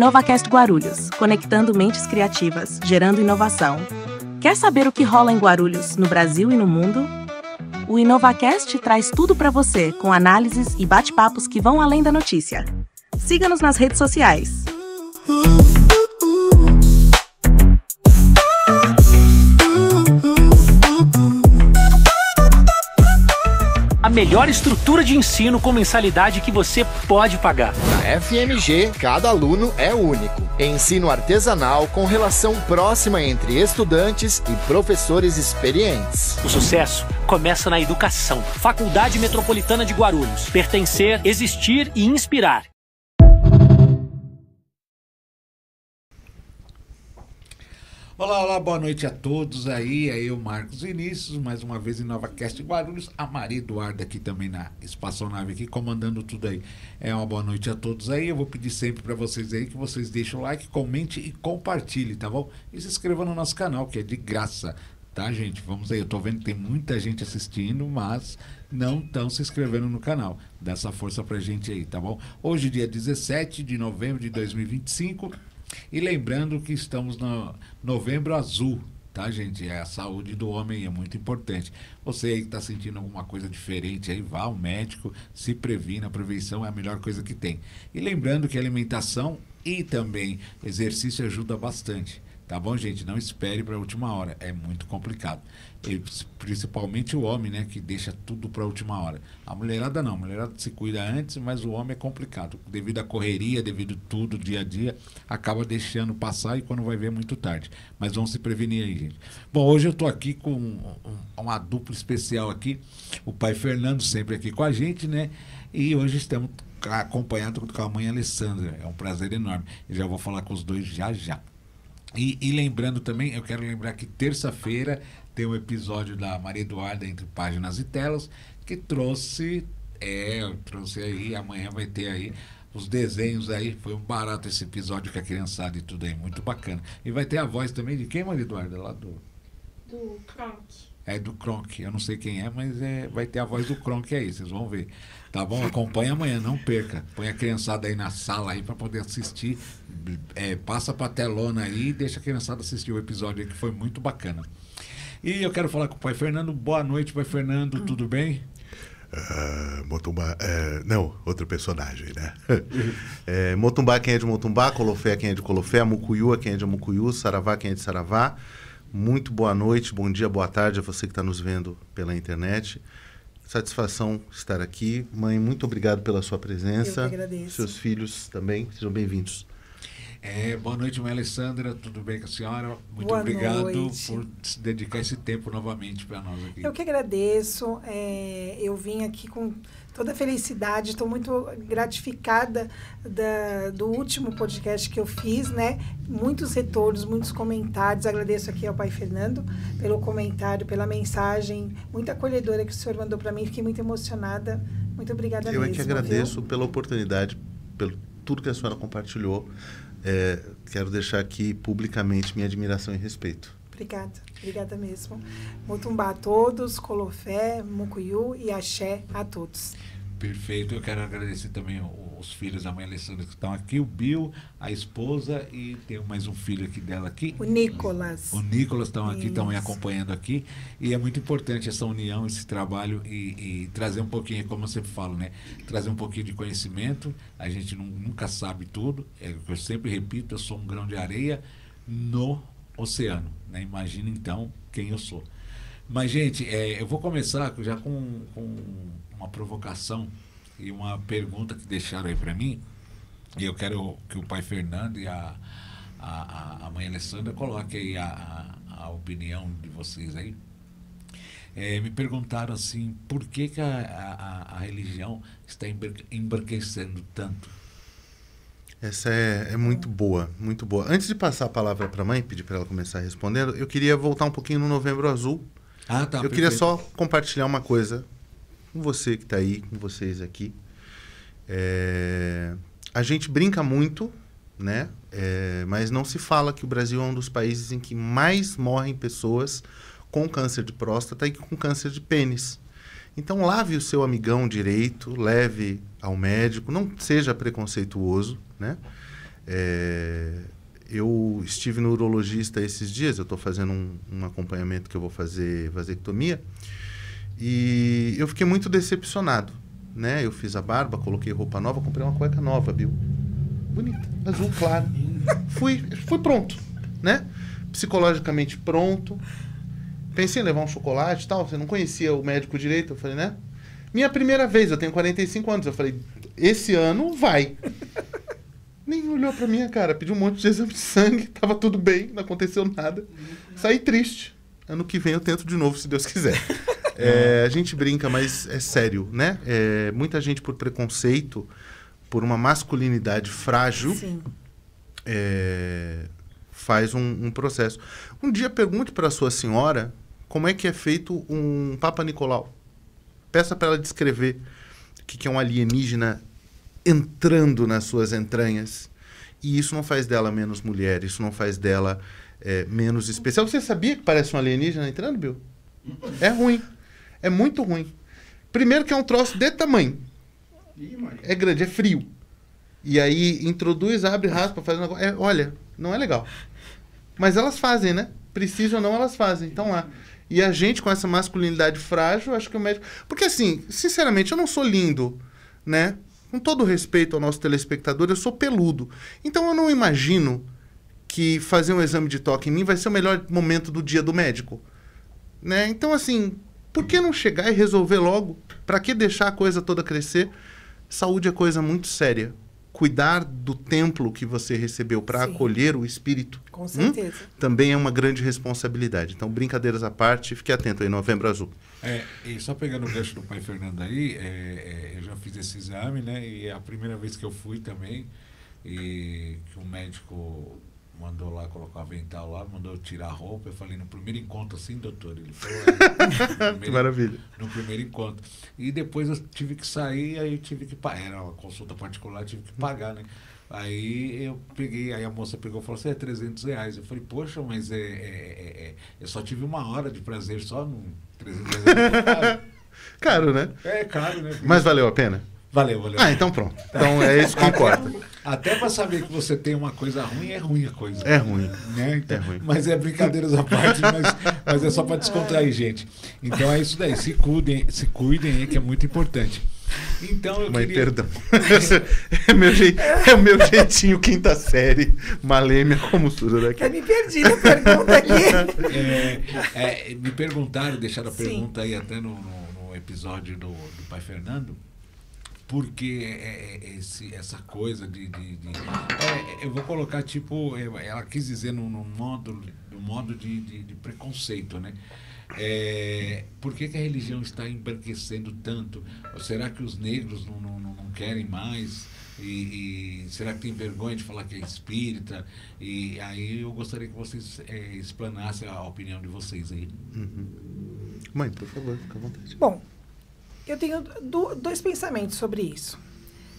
InovaCast Guarulhos, conectando mentes criativas, gerando inovação. Quer saber o que rola em Guarulhos, no Brasil e no mundo? O InovaCast traz tudo para você, com análises e bate-papos que vão além da notícia. Siga-nos nas redes sociais. A melhor estrutura de ensino com mensalidade que você pode pagar. Na FMG, cada aluno é único. Ensino artesanal com relação próxima entre estudantes e professores experientes. O sucesso começa na educação. Faculdade Metropolitana de Guarulhos. Pertencer, existir e inspirar. Olá, boa noite a todos aí, é eu, Marcos Vinícius, mais uma vez em InovaCast Guarulhos, a Maria Eduarda aqui também na espaçonave aqui, comandando tudo aí. Uma boa noite a todos aí, eu vou pedir sempre para vocês aí que vocês deixem o like, comente e compartilhem, tá bom? E se inscreva no nosso canal, que é de graça, tá, gente? Vamos aí, eu tô vendo que tem muita gente assistindo, mas não estão se inscrevendo no canal. Dá essa força pra gente aí, tá bom? Hoje, dia 17 de novembro de 2025... E lembrando que estamos no Novembro Azul, tá, gente? A saúde do homem é muito importante. Você aí que está sentindo alguma coisa diferente, aí vá ao médico, se previna, a prevenção é a melhor coisa que tem. E lembrando que alimentação e também exercício ajuda bastante. Tá bom, gente? Não espere para a última hora. É muito complicado. E, principalmente o homem, né? Que deixa tudo para a última hora. A mulherada não. A mulherada se cuida antes, mas o homem é complicado. Devido à correria, devido a tudo, dia a dia, acaba deixando passar e quando vai ver é muito tarde. Mas vamos se prevenir aí, gente. Bom, hoje eu tô aqui com uma dupla especial aqui. O pai Fernando sempre aqui com a gente, né? E hoje estamos acompanhados com a mãe Alessandra. É um prazer enorme. Eu já vou falar com os dois já já. E lembrando também, eu quero lembrar que terça-feira tem um episódio da Maria Eduarda Entre Páginas e Telas, que trouxe aí, amanhã vai ter aí os desenhos aí, foi um barato esse episódio com a criançada e tudo aí, muito bacana. E vai ter a voz também de quem, Maria Eduarda? Lá do Kronk. É do Kronk, eu não sei quem é, mas vai ter a voz do Kronk aí, vocês vão ver. Tá bom? Acompanha amanhã, não perca. Põe a criançada aí na sala aí para poder assistir. Passa pra telona aí e deixa a criançada assistir o episódio aí que foi muito bacana. E eu quero falar com o pai Fernando. Boa noite, pai Fernando, tudo bem? Motumbá, não, outro personagem, né? Motumbá, quem é de Motumbá, Colofé, quem é de Colofé, Mucuyu, quem é de Mucuyu, Saravá, quem é de Saravá. Muito boa noite, bom dia, boa tarde a você que está nos vendo pela internet. Satisfação estar aqui. Mãe, muito obrigado pela sua presença. Eu que agradeço. Seus filhos também, sejam bem-vindos. Boa noite, mãe Alessandra, tudo bem com a senhora? Muito boa obrigado noite. Por se dedicar esse tempo novamente para nós aqui. Eu que agradeço. Eu vim aqui com toda a felicidade, estou muito gratificada do último podcast que eu fiz, né? Muitos retornos, muitos comentários. Agradeço aqui ao pai Fernando pelo comentário, pela mensagem muito acolhedora que o senhor mandou para mim. Fiquei muito emocionada. Muito obrigada mesmo. Eu é que agradeço, viu? pela oportunidade, pelo tudo que a senhora compartilhou. Quero deixar aqui publicamente minha admiração e respeito. Obrigada mesmo. Motumbá a todos, Colofé, Mucuyu e Axé a todos. Perfeito, eu quero agradecer também os filhos da mãe Alessandra que estão aqui, o Bill, a esposa e tem mais um filho aqui dela aqui. O Nicolas. O Nicolas estão aqui, estão me Isso. acompanhando aqui. E é muito importante essa união, esse trabalho e trazer um pouquinho, como eu sempre falo, né? Trazer um pouquinho de conhecimento. A gente nunca sabe tudo. Eu sempre repito, eu sou um grão de areia no oceano, né? Imagina então quem eu sou. Mas, gente, eu vou começar já com uma provocação e uma pergunta que deixaram aí para mim. E eu quero que o pai Fernando e a mãe Alessandra coloquem aí a opinião de vocês aí. Me perguntaram assim, por que a religião está embranquecendo tanto? Essa é muito boa, muito boa. Antes de passar a palavra para a mãe, pedir para ela começar respondendo, eu queria voltar um pouquinho no Novembro Azul. Ah, tá. Eu queria só compartilhar uma coisa com você que está aí, com vocês aqui. A gente brinca muito, né? Mas não se fala que o Brasil é um dos países em que mais morrem pessoas com câncer de próstata e com câncer de pênis. Então, lave o seu amigão direito, leve ao médico, não seja preconceituoso, né? Eu estive no urologista esses dias, eu estou fazendo um acompanhamento que eu vou fazer vasectomia, e eu fiquei muito decepcionado, né? Eu fiz a barba, coloquei roupa nova, comprei uma cueca nova, Bill. Bonita, azul claro. Fui pronto, né? Psicologicamente pronto. Pensei em levar um chocolate e tal, você não conhecia o médico direito, eu falei, né? Minha primeira vez, eu tenho 45 anos, eu falei, esse ano vai. Nem olhou pra minha cara, pediu um monte de exame de sangue, tava tudo bem, não aconteceu nada. Saí triste. Ano que vem eu tento de novo, se Deus quiser. A gente brinca, mas é sério, né? Muita gente por preconceito, por uma masculinidade frágil, faz um processo. Um dia pergunte para a sua senhora como é que é feito um Papa Nicolau. Peça para ela descrever o que é um alienígena entrando nas suas entranhas. E isso não faz dela menos mulher, isso não faz dela menos especial. Você sabia que parece um alienígena entrando, Bill? É ruim. É muito ruim. Primeiro que é um troço de tamanho. É grande, é frio. E aí introduz, abre, raspa, faz um negócio. Olha, não é legal. Mas elas fazem, né? Precisam ou não, elas fazem. Então lá. E a gente com essa masculinidade frágil, acho que o médico... Porque assim, sinceramente, eu não sou lindo, né? Com todo respeito ao nosso telespectador, eu sou peludo. Então eu não imagino que fazer um exame de toque em mim vai ser o melhor momento do dia do médico. Né? Então assim, por que não chegar e resolver logo? Para que deixar a coisa toda crescer? Saúde é coisa muito séria. Cuidar do templo que você recebeu para acolher o espírito. Com certeza. Também é uma grande responsabilidade. Então, brincadeiras à parte, fique atento aí, Novembro Azul. E só pegando o gancho do pai Fernando aí, eu já fiz esse exame, né? E é a primeira vez que eu fui também, e que o médico mandou lá colocar o avental lá, mandou eu tirar a roupa. Eu falei, no primeiro encontro assim, doutor? Ele falou, que maravilha. No primeiro encontro. E depois eu tive que sair, aí eu tive que pagar. Era uma consulta particular, eu tive que pagar, né? Aí eu peguei, aí a moça pegou e falou assim, R$300. Eu falei, poxa, mas eu só tive uma hora de prazer só, no R$300 é caro. Caro, né? É caro, né? Mas valeu a pena? Valeu. Então pronto. Então é isso que importa. Até para saber que você tem uma coisa ruim, é ruim a coisa. É ruim. Né? Então, é ruim. Mas é brincadeiras à parte, mas é só para descontrair, gente. Então é isso daí. Se cuidem aí, que é muito importante. Então eu Mãe, queria... perdão. É o meu jeitinho, quinta série. Malêmia como surda daqui. Eu me perdi na pergunta aqui. Me perguntaram, deixaram a pergunta aí até no episódio do pai Fernando, porque essa coisa eu vou colocar tipo, ela quis dizer no modo de preconceito, né? Por que a religião está embranquecendo tanto? Ou será que os negros não querem mais? E será que tem vergonha de falar que é espírita? E aí eu gostaria que vocês explanassem a opinião de vocês aí. Mãe, por favor, fica à vontade. Bom, eu tenho dois pensamentos sobre isso.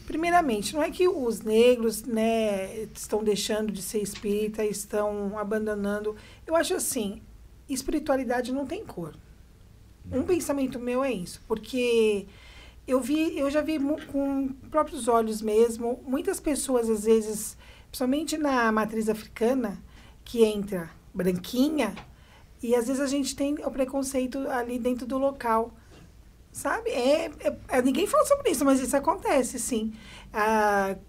Primeiramente, não é que os negros, né, estão deixando de ser espírita, estão abandonando. Eu acho assim, espiritualidade não tem cor. Um pensamento meu é isso, porque eu já vi com próprios olhos mesmo, muitas pessoas, às vezes, principalmente na matriz africana, que entra branquinha, e às vezes a gente tem o preconceito ali dentro do local. Sabe? Ninguém fala sobre isso, mas isso acontece, sim.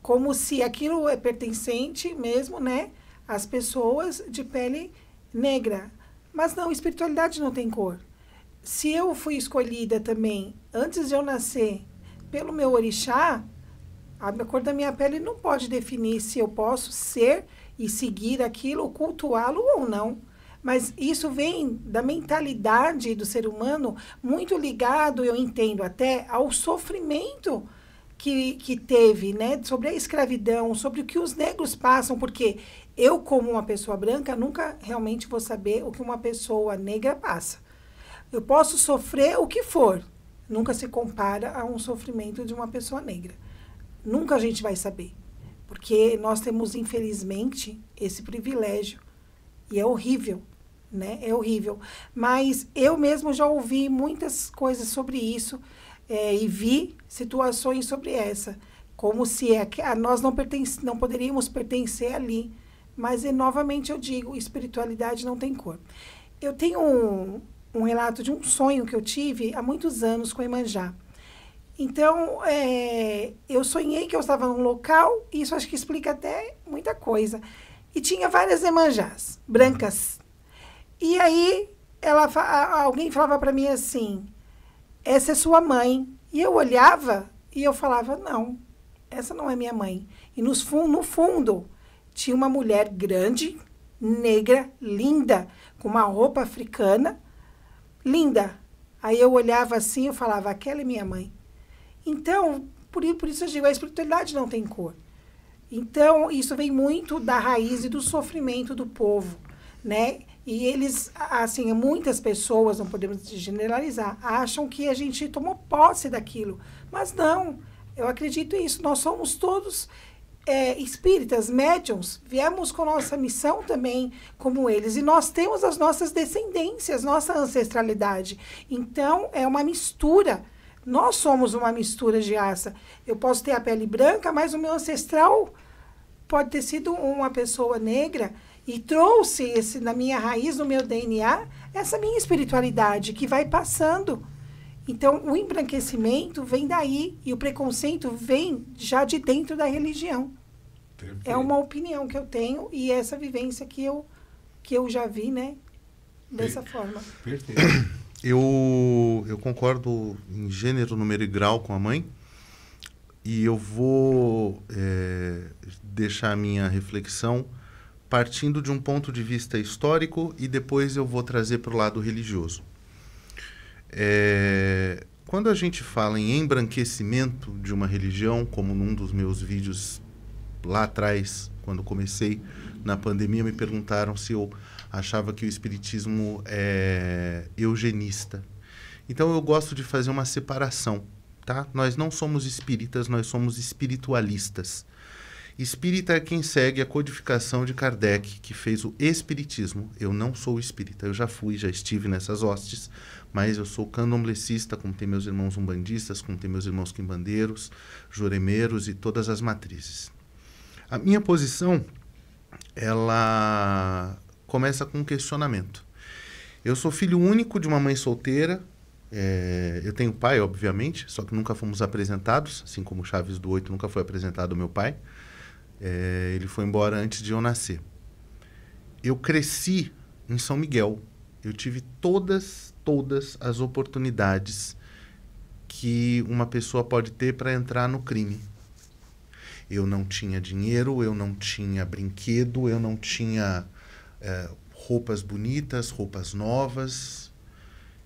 Como se aquilo é pertencente mesmo, né? Às pessoas de pele negra. Mas não, espiritualidade não tem cor. Se eu fui escolhida também, antes de eu nascer, pelo meu orixá, a cor da minha pele não pode definir se eu posso ser e seguir aquilo, cultuá-lo ou não. Mas isso vem da mentalidade do ser humano muito ligado, eu entendo até, ao sofrimento que teve, né? Sobre a escravidão, sobre o que os negros passam, porque eu, como uma pessoa branca, nunca realmente vou saber o que uma pessoa negra passa. Eu posso sofrer o que for, nunca se compara a um sofrimento de uma pessoa negra. Nunca a gente vai saber, porque nós temos, infelizmente, esse privilégio, e é horrível. Né? É horrível. Mas eu mesmo já ouvi muitas coisas sobre isso e vi situações sobre essa, como se nós não poderíamos pertencer ali. Mas, novamente, eu digo, espiritualidade não tem cor. Eu tenho um relato de um sonho que eu tive há muitos anos com Iemanjá. Então, eu sonhei que eu estava num local, e isso acho que explica até muita coisa. E tinha várias Iemanjás, brancas. E aí, alguém falava para mim assim, essa é sua mãe. E eu olhava e eu falava, não, essa não é minha mãe. E no fundo, tinha uma mulher grande, negra, linda, com uma roupa africana, linda. Aí eu olhava assim e falava, aquela é minha mãe. Então, por isso eu digo, a espiritualidade não tem cor. Então, isso vem muito da raiz e do sofrimento do povo, né? E eles, assim, muitas pessoas, não podemos generalizar, acham que a gente tomou posse daquilo. Mas não, eu acredito nisso. Nós somos todos espíritas, médiums, viemos com nossa missão também, como eles. E nós temos as nossas descendências, nossa ancestralidade. Então, é uma mistura. Nós somos uma mistura de raça. Eu posso ter a pele branca, mas o meu ancestral pode ter sido uma pessoa negra e trouxe na minha raiz, no meu DNA, essa minha espiritualidade que vai passando. Então, o embranquecimento vem daí e o preconceito vem já de dentro da religião. Perfeito. É uma opinião que eu tenho e essa vivência que eu já vi, né? Dessa forma. Perfeito. Eu concordo em gênero, número e grau com a mãe. E eu vou deixar a minha reflexão partindo de um ponto de vista histórico e depois eu vou trazer para o lado religioso. Quando a gente fala em embranquecimento de uma religião, como num dos meus vídeos lá atrás, quando comecei na pandemia, me perguntaram se eu achava que o espiritismo é eugenista. Então eu gosto de fazer uma separação, tá? Nós não somos espíritas, nós somos espiritualistas. Espírita é quem segue a codificação de Kardec, que fez o espiritismo. Eu não sou espírita, eu já estive nessas hostes, mas eu sou candomblessista, como tem meus irmãos umbandistas, como tem meus irmãos quimbandeiros, juremeiros e todas as matrizes. A minha posição, ela começa com um questionamento. Eu sou filho único de uma mãe solteira. Eu tenho pai, obviamente, só que nunca fomos apresentados, assim como o Chaves do 8 nunca foi apresentado ao meu pai. Ele foi embora antes de eu nascer. Eu cresci em São Miguel. Eu tive todas as oportunidades que uma pessoa pode ter para entrar no crime. Eu não tinha dinheiro, eu não tinha brinquedo, eu não tinha roupas bonitas, roupas novas.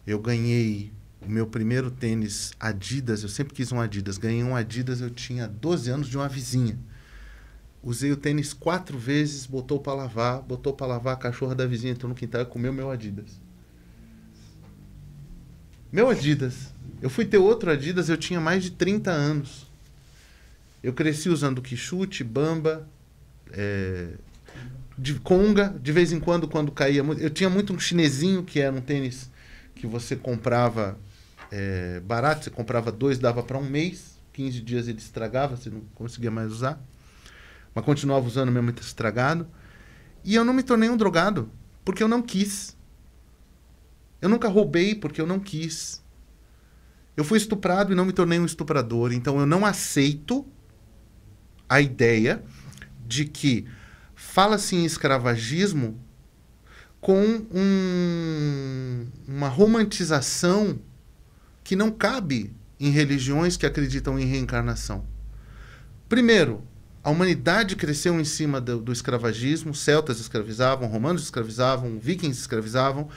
Eu ganhei o meu primeiro tênis Adidas, eu sempre quis um Adidas. Ganhei um Adidas, eu tinha 12 anos, de uma vizinha. Usei o tênis 4 vezes, botou para lavar, a cachorra da vizinha entrou no quintal e comeu meu Adidas. Meu Adidas. Eu fui ter outro Adidas, eu tinha mais de 30 anos. Eu cresci usando Quixute, Bamba, de Conga, de vez em quando caía muito. Eu tinha muito um chinesinho, que era um tênis que você comprava barato, você comprava 2, dava para um mês, 15 dias ele estragava, você não conseguia mais usar. Mas continuava usando mesmo muito estragado. E eu não me tornei um drogado, porque eu não quis. Eu nunca roubei porque eu não quis. Eu fui estuprado e não me tornei um estuprador. Então eu não aceito a ideia de que fala-se em escravagismo com uma romantização que não cabe em religiões que acreditam em reencarnação. Primeiro, a humanidade cresceu em cima do escravagismo. Celtas escravizavam, romanos escravizavam, vikings escravizavam.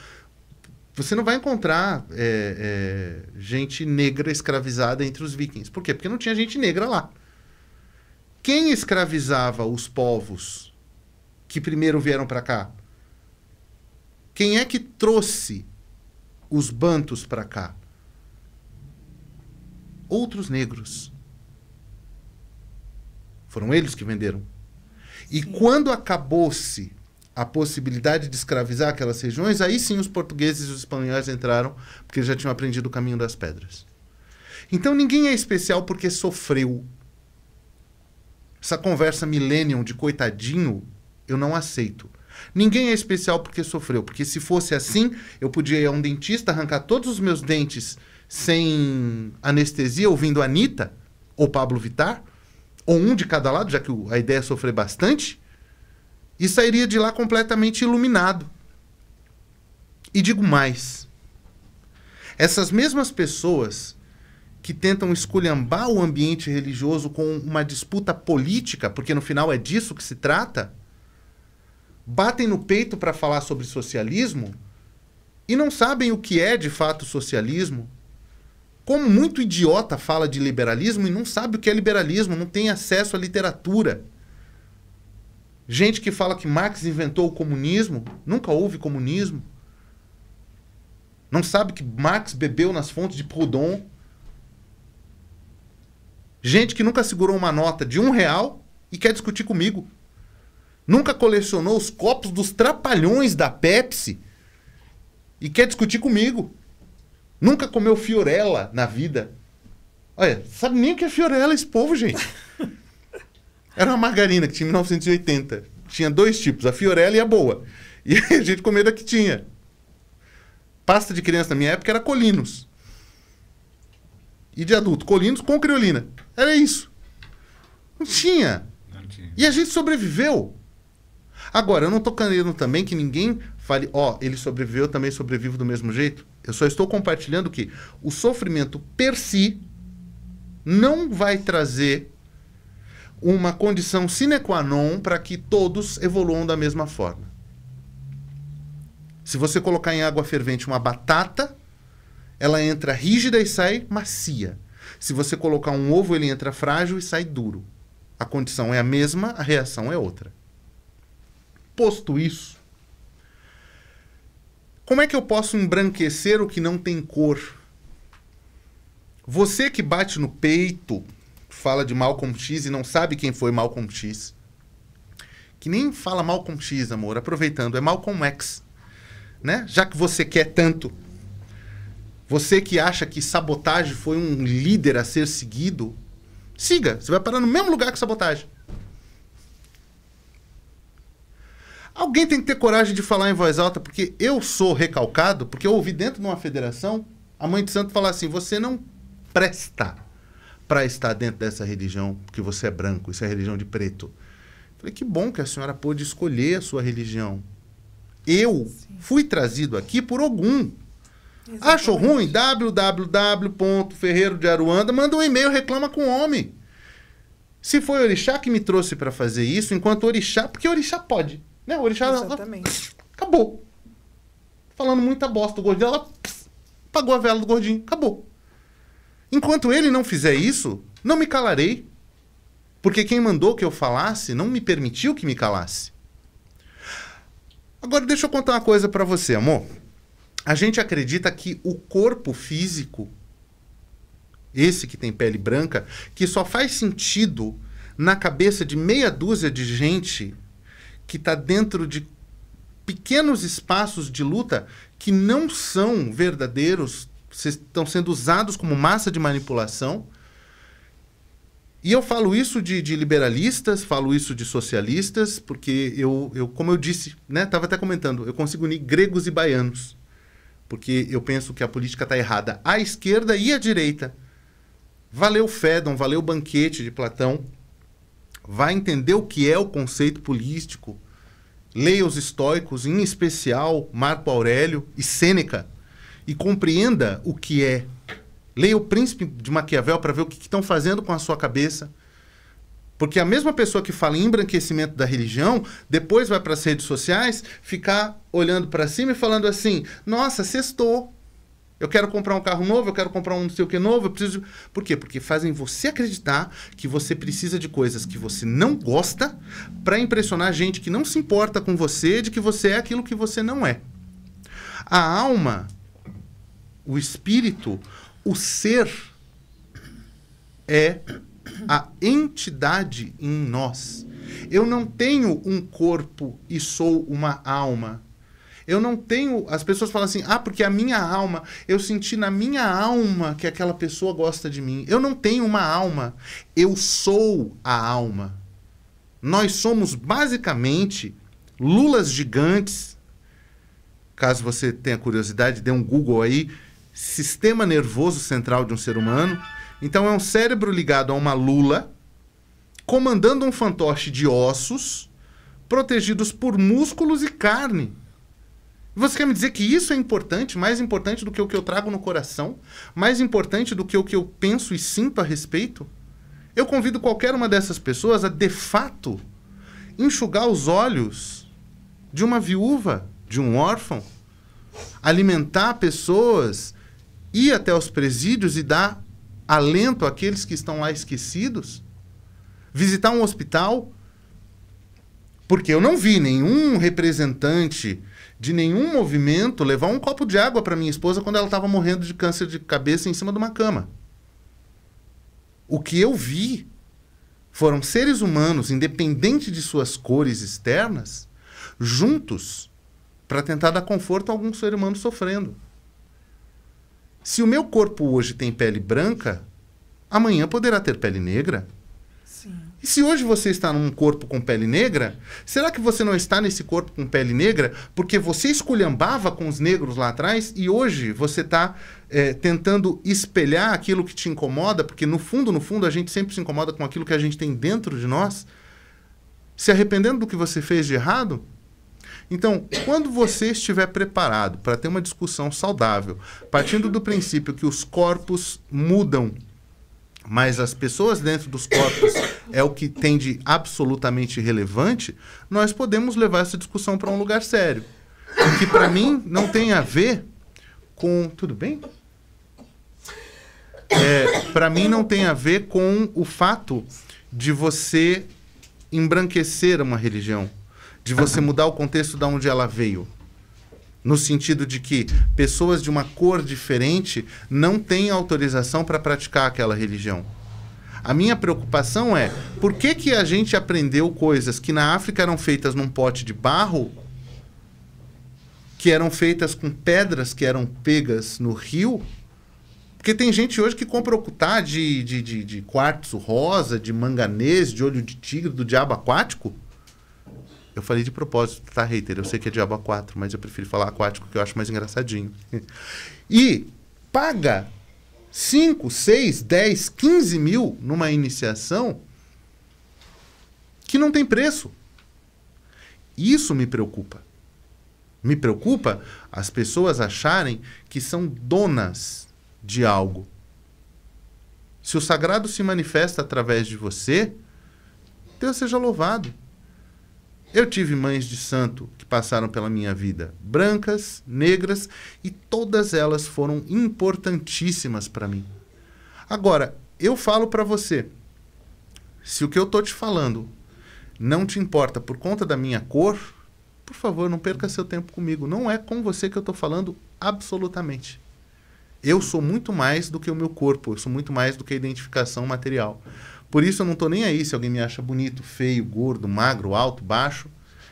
Você não vai encontrar gente negra escravizada entre os vikings. Por quê? Porque não tinha gente negra lá. Quem escravizava os povos que primeiro vieram para cá? Quem é que trouxe os bantus para cá? Outros negros. Foram eles que venderam. E quando acabou-se a possibilidade de escravizar aquelas regiões, aí sim os portugueses e os espanhóis entraram, porque eles já tinham aprendido o caminho das pedras. Então ninguém é especial porque sofreu. Essa conversa millennium de coitadinho, eu não aceito. Ninguém é especial porque sofreu. Porque se fosse assim, eu podia ir a um dentista, arrancar todos os meus dentes sem anestesia, ouvindo Anitta ou Pablo Vittar, ou um de cada lado, já que a ideia é sofrer bastante, e sairia de lá completamente iluminado. E digo mais. Essas mesmas pessoas que tentam esculhambar o ambiente religioso com uma disputa política, porque no final é disso que se trata, batem no peito para falar sobre socialismo e não sabem o que é de fato socialismo. Como muito idiota fala de liberalismo e não sabe o que é liberalismo, não tem acesso à literatura. Gente que fala que Marx inventou o comunismo, nunca houve comunismo. Não sabe que Marx bebeu nas fontes de Proudhon. Gente que nunca segurou uma nota de R$1 e quer discutir comigo. Nunca colecionou os copos dos trapalhões da Pepsi e quer discutir comigo. Nunca comeu Fiorella na vida. Olha, sabe nem o que é Fiorella esse povo, gente. Era uma margarina que tinha em 1980. Tinha 2 tipos, a Fiorella e a boa. E a gente comia da que tinha. Pasta de criança na minha época era Colinos. E de adulto, Colinos com criolina. Era isso. Não tinha. E a gente sobreviveu. Agora, eu não estou querendo também que ninguém fale, ele sobreviveu, eu também sobrevivo do mesmo jeito. Eu só estou compartilhando que o sofrimento per si não vai trazer uma condição sine qua non para que todos evoluam da mesma forma. Se você colocar em água fervente uma batata, ela entra rígida e sai macia. Se você colocar um ovo, ele entra frágil e sai duro. A condição é a mesma, a reação é outra. Posto isso, como é que eu posso embranquecer o que não tem cor? Você que bate no peito, fala de Malcolm X e não sabe quem foi Malcolm X. Que nem fala Malcolm X, amor, aproveitando, é Malcolm X. Né? Já que você quer tanto. Você que acha que Sabotagem foi um líder a ser seguido, siga, você vai parar no mesmo lugar que Sabotagem. Alguém tem que ter coragem de falar em voz alta, porque eu sou recalcado, porque eu ouvi dentro de uma federação a mãe de santo falar assim, você não presta para estar dentro dessa religião, porque você é branco, isso é religião de preto. Eu falei, que bom que a senhora pôde escolher a sua religião. Eu fui trazido aqui por Ogum. Exatamente. Achou ruim? www.ferreirodearuanda, manda um e-mail, reclama com o homem. Se foi o orixá que me trouxe para fazer isso, enquanto orixá, porque orixá pode. Né? O orixá acabou. Falando muita bosta do gordinho, ela apagou a vela do gordinho, acabou. Enquanto ele não fizer isso, não me calarei. Porque quem mandou que eu falasse não me permitiu que me calasse. Agora deixa eu contar uma coisa pra você, amor. A gente acredita que o corpo físico, esse que tem pele branca, que só faz sentido na cabeça de meia dúzia de gente que está dentro de pequenos espaços de luta que não são verdadeiros, estão sendo usados como massa de manipulação. E eu falo isso de liberalistas, falo isso de socialistas, porque eu como eu disse, né, estava até comentando, eu consigo unir gregos e baianos, porque eu penso que a política está errada à esquerda e à direita. Valeu Fédon, valeu o banquete de Platão. Vai entender o que é o conceito político. Leia os estoicos, em especial Marco Aurélio e Sêneca, e compreenda o que é. Leia o Príncipe de Maquiavel para ver o que estão fazendo com a sua cabeça. Porque a mesma pessoa que fala em embranquecimento da religião, depois vai para as redes sociais ficar olhando para cima e falando assim, nossa, sextou. Eu quero comprar um carro novo, eu quero comprar um não sei o que novo, eu preciso... Por quê? Porque fazem você acreditar que você precisa de coisas que você não gosta para impressionar gente que não se importa com você, de que você é aquilo que você não é. A alma, o espírito, o ser é a entidade em nós. Eu não tenho um corpo e sou uma alma. Eu não tenho... As pessoas falam assim, porque a minha alma... Eu senti na minha alma que aquela pessoa gosta de mim. Eu não tenho uma alma. Eu sou a alma. Nós somos basicamente lulas gigantes. Caso você tenha curiosidade, dê um Google aí, sistema nervoso central de um ser humano. Então é um cérebro ligado a uma lula, comandando um fantoche de ossos, protegidos por músculos e carne. Você quer me dizer que isso é importante, mais importante do que o que eu trago no coração? Mais importante do que o que eu penso e sinto a respeito? Eu convido qualquer uma dessas pessoas a, de fato, enxugar os olhos de uma viúva, de um órfão, alimentar pessoas, ir até os presídios e dar alento àqueles que estão lá esquecidos, visitar um hospital, porque eu não vi nenhum representante de nenhum movimento levar um copo de água para minha esposa quando ela estava morrendo de câncer de cabeça em cima de uma cama. O que eu vi foram seres humanos, independente de suas cores externas, juntos para tentar dar conforto a algum ser humano sofrendo. Se o meu corpo hoje tem pele branca, amanhã poderá ter pele negra. Sim. E se hoje você está num corpo com pele negra, será que você não está nesse corpo com pele negra porque você esculhambava com os negros lá atrás e hoje você está tentando espelhar aquilo que te incomoda, porque no fundo, a gente sempre se incomoda com aquilo que a gente tem dentro de nós, se arrependendo do que você fez de errado? Então, quando você estiver preparado para ter uma discussão saudável, partindo do princípio que os corpos mudam, mas as pessoas dentro dos corpos é o que tem de absolutamente relevante, nós podemos levar essa discussão para um lugar sério. O que para mim não tem a ver com... Tudo bem? Para mim não tem a ver com o fato de você embranquecer uma religião, de você mudar o contexto de onde ela veio. No sentido de que pessoas de uma cor diferente não têm autorização para praticar aquela religião. A minha preocupação é, por que a gente aprendeu coisas que na África eram feitas num pote de barro, que eram feitas com pedras que eram pegas no rio? Porque tem gente hoje que compra ocutá de quartzo rosa, de manganês, de olho de tigre, do diabo aquático. Eu falei de propósito, tá, hater? Eu sei que é diabo 4, mas eu prefiro falar aquático, que eu acho mais engraçadinho. E paga 5, 6, 10, 15 mil numa iniciação que não tem preço. Isso me preocupa. Me preocupa as pessoas acharem que são donas de algo. Se o sagrado se manifesta através de você, Deus seja louvado. Eu tive mães de santo que passaram pela minha vida, brancas, negras, e todas elas foram importantíssimas para mim. Agora, eu falo para você, se o que eu estou te falando não te importa por conta da minha cor, por favor, não perca seu tempo comigo. Não é com você que eu estou falando absolutamente. Eu sou muito mais do que o meu corpo, eu sou muito mais do que a identificação material. Por isso eu não estou nem aí se alguém me acha bonito, feio, gordo, magro, alto, baixo.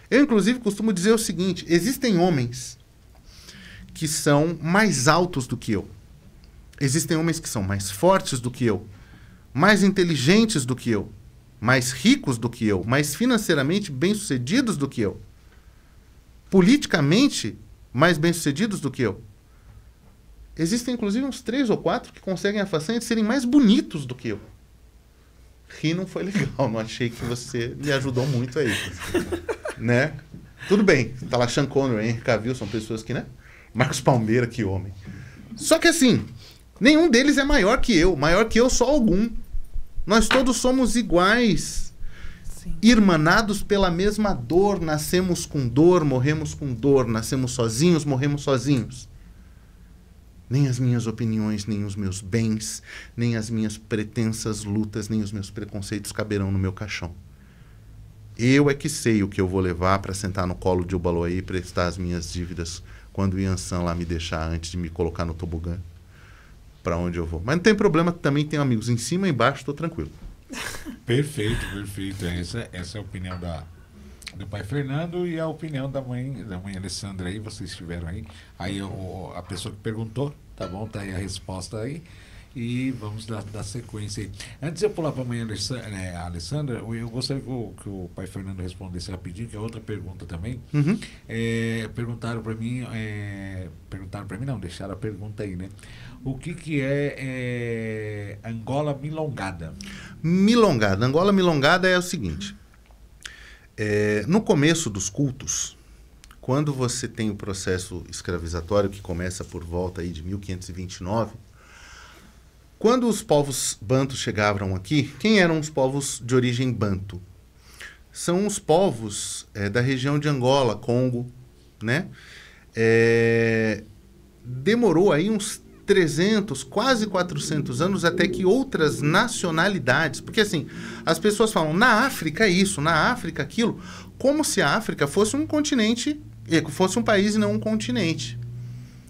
Eu, inclusive, costumo dizer o seguinte, existem homens que são mais altos do que eu. Existem homens que são mais fortes do que eu, mais inteligentes do que eu, mais ricos do que eu, mais financeiramente bem-sucedidos do que eu, politicamente mais bem-sucedidos do que eu. Existem, inclusive, uns 3 ou 4 que conseguem a façanha de serem mais bonitos do que eu. Rir não foi legal, não achei que você me ajudou muito aí. Né? Tudo bem, tá lá Sean Connery, Henry Cavill, são pessoas que, né? Marcos Palmeira, que homem. Só que assim, nenhum deles é maior que eu só algum. Nós todos somos iguais. Sim. Irmanados pela mesma dor, nascemos com dor, morremos com dor, nascemos sozinhos, morremos sozinhos. Nem as minhas opiniões, nem os meus bens, nem as minhas pretensas lutas, nem os meus preconceitos caberão no meu caixão. Eu é que sei o que eu vou levar para sentar no colo de Ubaloaí e prestar as minhas dívidas quando o Yansan lá me deixar antes de me colocar no tobogã para onde eu vou. Mas não tem problema, também tenho amigos em cima e embaixo, estou tranquilo. Perfeito, perfeito. Essa é a opinião do pai Fernando e a opinião da mãe Alessandra aí, vocês estiveram aí. Aí a pessoa que perguntou, tá bom, tá aí a resposta aí. E vamos dar sequência aí. Antes de eu pular para amanhã, a Alessandra, eu gostaria que o pai Fernando respondesse rapidinho, que é outra pergunta também. Uhum. Perguntaram para mim, não, deixaram a pergunta aí, né? O que é Angola milongada? Milongada. Angola milongada é o seguinte. No começo dos cultos, quando você tem o processo escravizatório, que começa por volta aí de 1529, quando os povos bantus chegavam aqui, quem eram os povos de origem banto? São os povos da região de Angola, Congo, né? Demorou aí uns 300, quase 400 anos até que outras nacionalidades... Porque assim, as pessoas falam, na África isso, na África aquilo, como se a África fosse um continente, fosse um país e não um continente.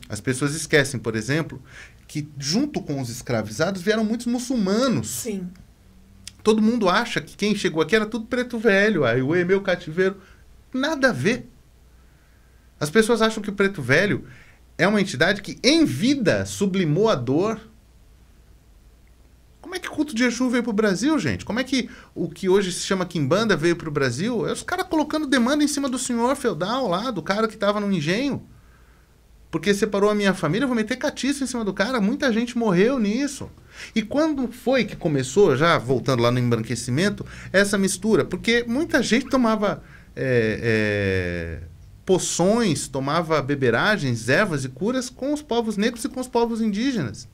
As pessoas esquecem, por exemplo, que junto com os escravizados vieram muitos muçulmanos. Sim. Todo mundo acha que quem chegou aqui era tudo preto velho, aí o meu cativeiro. Nada a ver. As pessoas acham que o preto velho é uma entidade que, em vida, sublimou a dor. Como é que o culto de Exu veio para o Brasil, gente? Como é que o que hoje se chama Quimbanda veio para o Brasil? É os caras colocando demanda em cima do senhor feudal lá, do cara que estava no engenho. Porque separou a minha família, eu vou meter catiço em cima do cara. Muita gente morreu nisso. E quando foi que começou, já voltando lá no embranquecimento, essa mistura? Porque muita gente tomava... poções, tomava beberagens, ervas e curas com os povos negros e com os povos indígenas.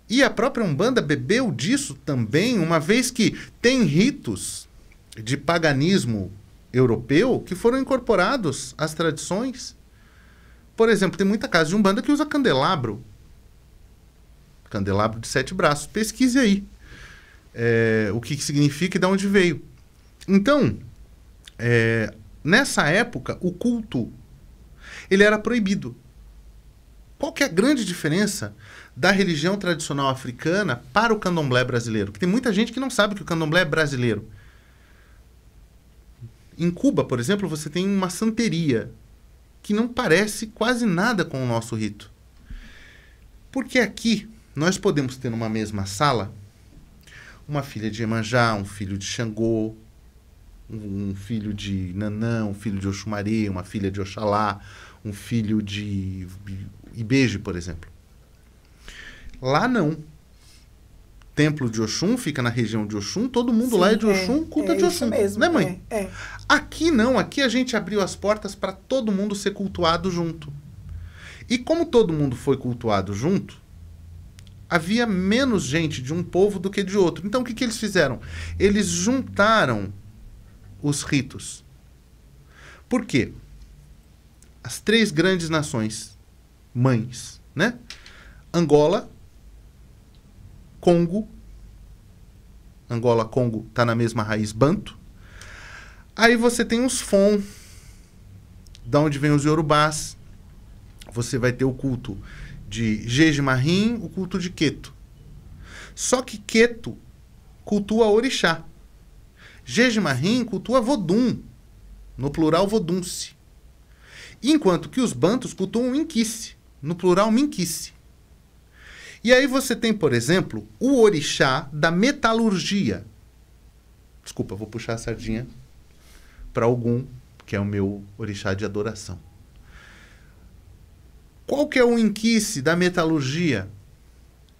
E a própria Umbanda bebeu disso também, uma vez que tem ritos de paganismo europeu que foram incorporados às tradições. Por exemplo, tem muita casa de Umbanda que usa candelabro. Candelabro de 7 braços. Pesquise aí o que significa e de onde veio. Então, nessa época, o culto ele era proibido. Qual que é a grande diferença da religião tradicional africana para o candomblé brasileiro? Porque tem muita gente que não sabe que o candomblé é brasileiro. Em Cuba, por exemplo, você tem uma santeria que não parece quase nada com o nosso rito. Porque aqui nós podemos ter numa mesma sala uma filha de Iemanjá, um filho de Xangô, um filho de Nanã, um filho de Oxumaré, uma filha de Oxalá, um filho de Ibeje, por exemplo. Lá não. Templo de Oxum fica na região de Oxum, todo mundo lá é de Oxum, culta de Oxum. Mesmo, né, mãe? Aqui não, aqui a gente abriu as portas para todo mundo ser cultuado junto. E como todo mundo foi cultuado junto, havia menos gente de um povo do que de outro. Então o que eles fizeram? Eles juntaram os ritos. Por quê? As 3 grandes nações mães, né? Angola, Congo. Angola, Congo está na mesma raiz banto. Aí você tem os Fon, da onde vem os Yorubás. Você vai ter o culto de Jeje-Marim, o culto de Queto. Só que Queto cultua orixá. Jeje-Marim cultua Vodum, no plural Vodunce. Enquanto que os bantos cultuam Inquice, no plural Minquice. E aí você tem, por exemplo, o orixá da metalurgia. Desculpa, vou puxar a sardinha para Ogum, que é o meu orixá de adoração. Qual que é o Inquice da metalurgia?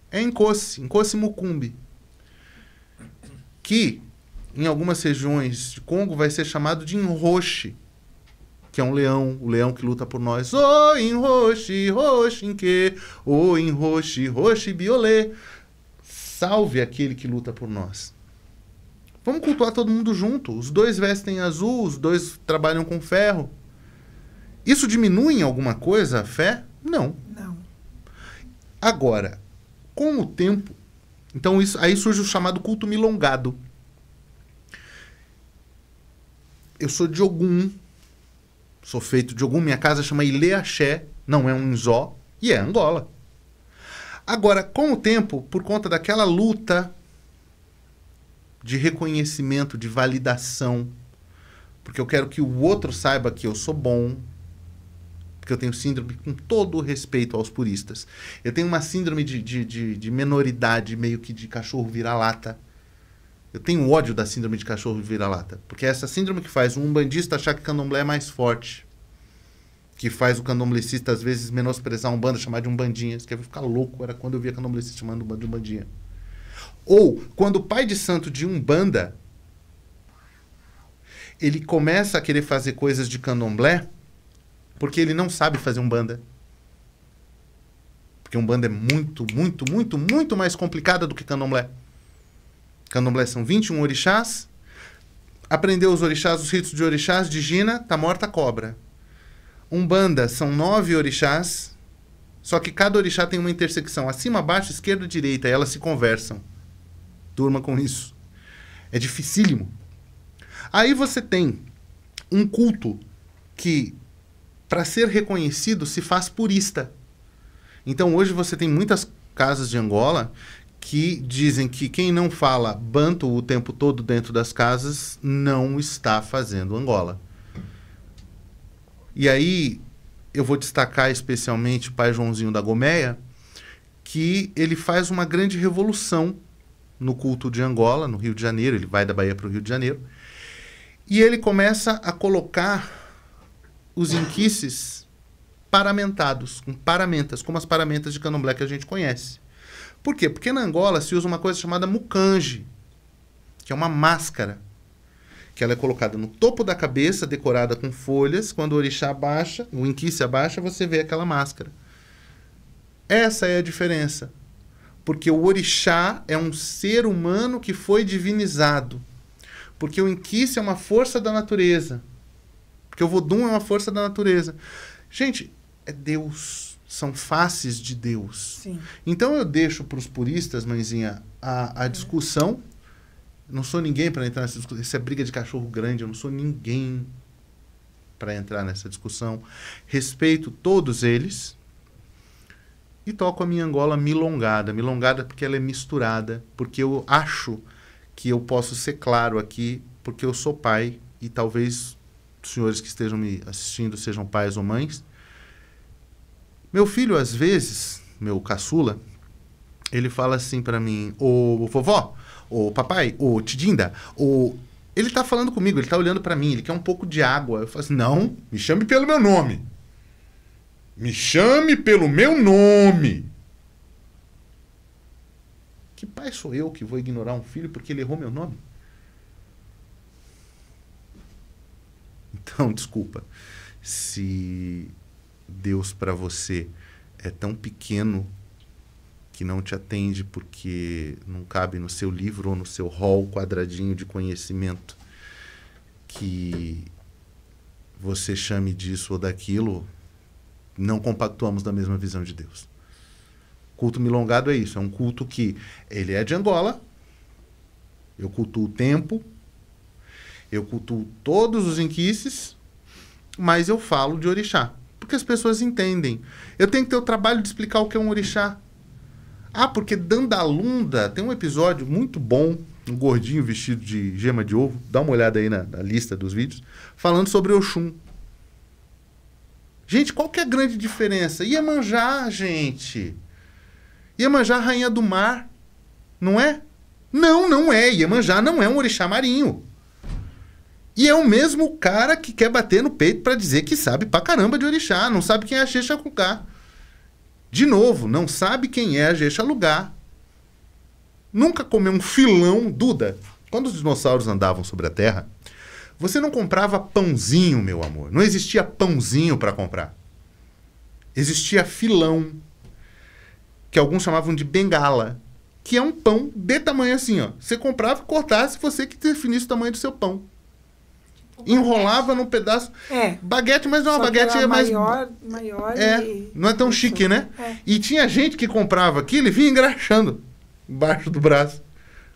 É Nkosi Mukumbi, que em algumas regiões de Congo vai ser chamado de Inroche, que é um leão, o leão que luta por nós. O Inroche, Roxinque, o Inroche, Roxi Biolê. Salve aquele que luta por nós. Vamos cultuar todo mundo junto. Os 2 vestem azul, os 2 trabalham com ferro. Isso diminui em alguma coisa a fé? Não. Não. Agora, com o tempo, então aí surge o chamado culto milongado. Eu sou de Ogum, sou feito de Ogum, minha casa chama Ileaxé, não é um Nzó, e é Angola. Agora, com o tempo, por conta daquela luta de reconhecimento, de validação, porque eu quero que o outro saiba que eu sou bom, porque eu tenho síndrome, com todo o respeito aos puristas. Eu tenho uma síndrome de menoridade, meio que de cachorro vira-lata. Eu tenho ódio da síndrome de cachorro vira-lata, porque é essa síndrome que faz um umbandista achar que candomblé é mais forte, que faz o candomblecista, às vezes, menosprezar um banda, chamar de umbandinha. Isso quer ficar louco, era quando eu via candomblecista chamando de umbandinha. Ou, quando o pai de santo de umbanda, ele começa a querer fazer coisas de candomblé, porque ele não sabe fazer umbanda. Porque umbanda é muito, muito, muito, muito mais complicada do que candomblé. Candomblé são 21 orixás, aprendeu os orixás, os ritos de orixás, de Gina, tá morta a cobra. Umbanda são 9 orixás, só que cada orixá tem uma intersecção, acima, abaixo, esquerda, direita, e elas se conversam. Durma com isso. É dificílimo. Aí você tem um culto que, para ser reconhecido, se faz purista. Então, hoje você tem muitas casas de Angola que dizem que quem não fala banto o tempo todo dentro das casas não está fazendo Angola. E aí, eu vou destacar especialmente o pai Joãozinho da Gomeia, que ele faz uma grande revolução no culto de Angola, no Rio de Janeiro. Ele vai da Bahia para o Rio de Janeiro. E ele começa a colocar os inquices paramentados, com paramentas, como as paramentas de candomblé que a gente conhece. Por quê? Porque na Angola se usa uma coisa chamada mucange, que é uma máscara, que ela é colocada no topo da cabeça, decorada com folhas. Quando o orixá abaixa, o inquice abaixa, você vê aquela máscara. Essa é a diferença. Porque o orixá é um ser humano que foi divinizado. Porque o inquice é uma força da natureza. Porque o vodum é uma força da natureza. Gente, é Deus. São faces de Deus. Sim. Então eu deixo para os puristas, mãezinha, a discussão. Não sou ninguém para entrar nessa discussão. Isso é briga de cachorro grande. Eu não sou ninguém para entrar nessa discussão. Respeito todos eles. E toco a minha Angola milongada. Milongada porque ela é misturada. Porque eu acho que eu posso ser claro aqui, porque eu sou pai, e talvez os senhores que estejam me assistindo sejam pais ou mães. Meu filho, às vezes, meu caçula, ele fala assim para mim: ô vovó, ô papai, ô tidinda, ô... Ele tá falando comigo, ele tá olhando para mim, ele quer um pouco de água. Eu falo assim: não, me chame pelo meu nome. Me chame pelo meu nome. Que pai sou eu que vou ignorar um filho porque ele errou meu nome? Então, desculpa. Se Deus para você é tão pequeno que não te atende porque não cabe no seu livro ou no seu hall quadradinho de conhecimento, que você chame disso ou daquilo, não compactuamos da mesma visão de Deus. Culto milongado é isso, é um culto que ele é de Angola, eu cultuo o tempo, eu cultuo todos os inquices, mas eu falo de orixá, porque as pessoas entendem. Eu tenho que ter o trabalho de explicar o que é um orixá. Ah, porque Dandalunda tem um episódio muito bom, um gordinho vestido de gema de ovo, dá uma olhada aí na lista dos vídeos, falando sobre Oxum. Gente, qual que é a grande diferença? Iemanjá, gente. Iemanjá, rainha do mar, não é? Não, não é. Iemanjá não é um orixá marinho. E é o mesmo cara que quer bater no peito para dizer que sabe pra caramba de orixá, não sabe quem é a Xexacucá. De novo, não sabe quem é a Xexalugá. Nunca comeu um filão, Duda. Quando os dinossauros andavam sobre a Terra, você não comprava pãozinho, meu amor. Não existia pãozinho para comprar. Existia filão, que alguns chamavam de bengala, que é um pão de tamanho assim, ó. Você comprava, cortasse, você que definisse o tamanho do seu pão. Tipo enrolava num pedaço. É. Baguete, mas não, a baguete é mais... maior não é tão isso. Chique, né? É. E tinha gente que comprava aquilo e vinha engraxando embaixo do braço,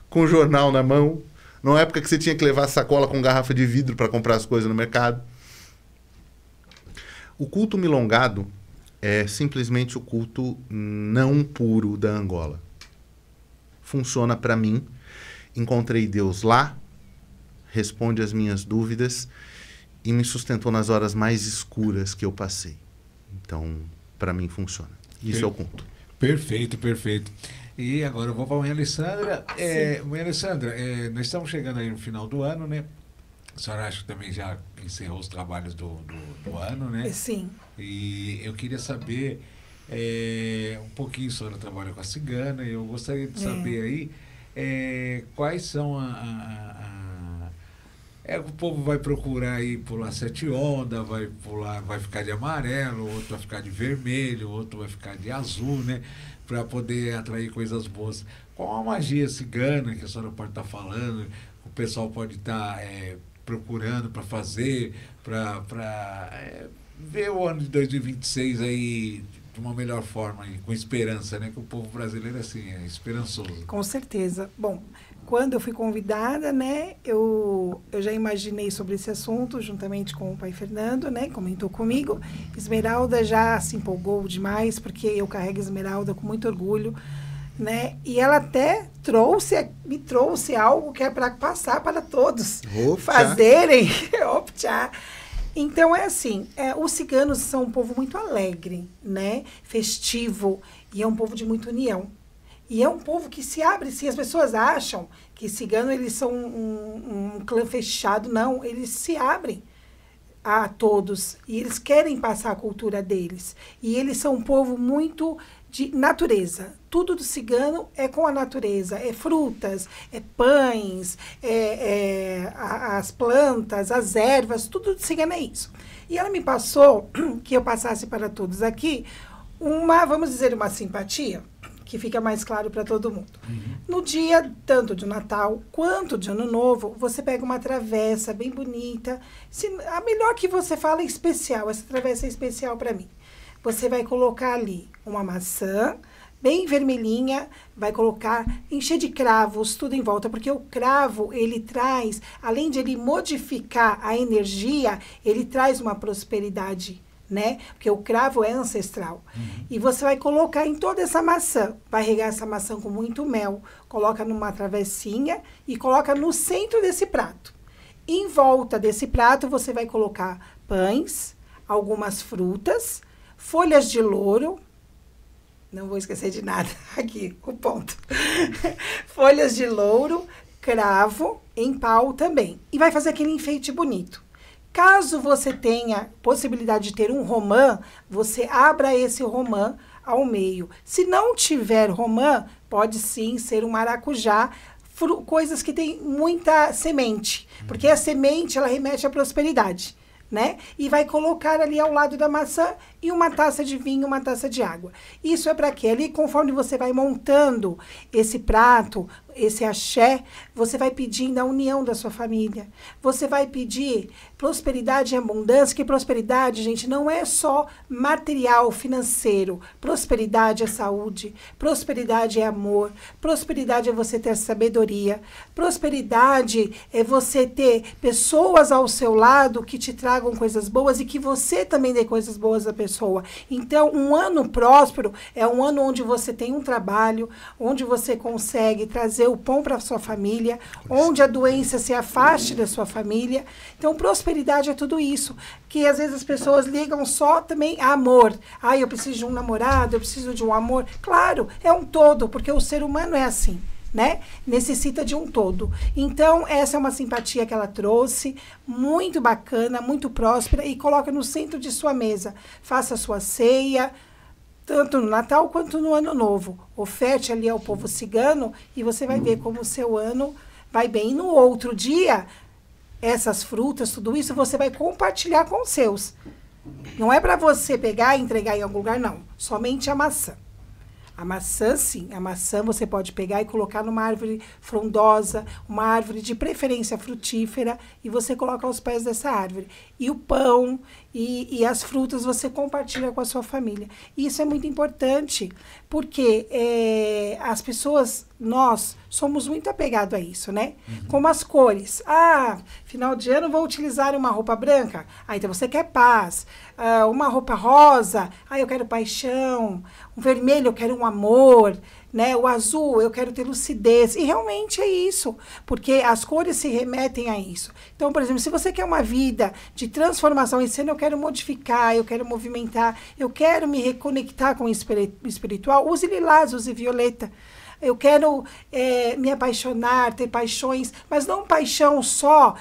com o jornal na mão. Numa época que você tinha que levar sacola com garrafa de vidro para comprar as coisas no mercado. O culto milongado é simplesmente o culto não puro da Angola. Funciona para mim. Encontrei Deus lá, responde às minhas dúvidas e me sustentou nas horas mais escuras que eu passei. Então, para mim, funciona. Isso eu conto. Perfeito, perfeito. E agora eu vou para a Mãe Alessandra. Mãe Alessandra, nós estamos chegando aí no final do ano, né? A senhora acha que também já encerrou os trabalhos do ano, né? Sim. E eu queria saber um pouquinho, a senhora trabalha com a cigana, e eu gostaria de saber aí quais são o povo vai procurar aí pular 7 ondas, vai ficar de amarelo, outro vai ficar de vermelho, outro vai ficar de azul, né? Para poder atrair coisas boas. Qual a magia cigana que a senhora pode estar falando, o pessoal pode estar procurando para fazer, para ver o ano de 2026 aí de uma melhor forma, e com esperança, né? Que o povo brasileiro assim, é esperançoso. Com certeza. Bom, quando eu fui convidada, né, eu já imaginei sobre esse assunto, juntamente com o pai Fernando, né, comentou comigo. Esmeralda já se empolgou demais, porque eu carrego Esmeralda com muito orgulho, né, e ela até me trouxe algo que é para passar para todos fazerem. Optcha. Então, é assim, os ciganos são um povo muito alegre, né, festivo, e é um povo de muita união. E é um povo que se abre, sim. As pessoas acham que cigano, eles são um clã fechado. Não, eles se abrem a todos. E eles querem passar a cultura deles. E eles são um povo muito de natureza. Tudo do cigano é com a natureza. É frutas, é pães, as plantas, as ervas. Tudo do cigano é isso. E ela me passou, que eu passasse para todos aqui, vamos dizer, uma simpatia, que fica mais claro para todo mundo. No dia, tanto de Natal quanto de Ano Novo, você pega uma travessa bem bonita. A melhor que você fala é especial. Essa travessa é especial para mim. Você vai colocar ali uma maçã bem vermelhinha, vai colocar, encher de cravos, tudo em volta, porque o cravo, ele traz, além de ele modificar a energia, ele traz uma prosperidade, né? Porque o cravo é ancestral. E você vai colocar em toda essa maçã, vai regar essa maçã com muito mel, coloca numa travessinha e coloca no centro desse prato. Em volta desse prato, você vai colocar pães, algumas frutas, folhas de louro, não vou esquecer de nada, aqui, o ponto. Folhas de louro, cravo, em pau também. E vai fazer aquele enfeite bonito. Caso você tenha possibilidade de ter um romã, você abra esse romã ao meio. Se não tiver romã, pode sim ser um maracujá, coisas que têm muita semente, porque a semente, ela remete à prosperidade, né? E vai colocar ali ao lado da maçã e uma taça de vinho, uma taça de água. Isso é para quê? Ali, conforme você vai montando esse prato, esse axé, você vai pedindo a união da sua família. Você vai pedir prosperidade e abundância, que prosperidade, gente, não é só material, financeiro. Prosperidade é saúde, prosperidade é amor, prosperidade é você ter sabedoria, prosperidade é você ter pessoas ao seu lado que te tragam coisas boas e que você também dê coisas boas à pessoa. Então, um ano próspero é um ano onde você tem um trabalho, onde você consegue trazer o pão para a sua família, onde a doença se afaste da sua família. Então, prosperidade é tudo isso, que às vezes as pessoas ligam só também a amor. Eu preciso de um namorado, eu preciso de um amor. Claro, é um todo, porque o ser humano é assim, né? Necessita de um todo. Então, essa é uma simpatia que ela trouxe, muito bacana, muito próspera, e coloca no centro de sua mesa. Faça a sua ceia, tanto no Natal quanto no Ano Novo. Oferte ali ao povo cigano e você vai ver como o seu ano vai bem. E no outro dia, essas frutas, tudo isso, você vai compartilhar com os seus. Não é para você pegar e entregar em algum lugar, não. Somente a maçã. A maçã, sim. A maçã você pode pegar e colocar numa árvore frondosa, uma árvore de preferência frutífera, e você coloca aos pés dessa árvore. E o pão e as frutas você compartilha com a sua família. E isso é muito importante, porque as pessoas, nós somos muito apegados a isso, né? Como as cores. Final de ano vou utilizar uma roupa branca. Então você quer paz. Uma roupa rosa. Eu quero paixão. Um vermelho, eu quero um amor. né? O azul, eu quero ter lucidez. E realmente é isso, porque as cores se remetem a isso. Então, por exemplo, se você quer uma vida de transformação em cena, eu quero modificar, eu quero movimentar, eu quero me reconectar com o espiritual, use lilás, use violeta. Eu quero me apaixonar, ter paixões, mas não paixão só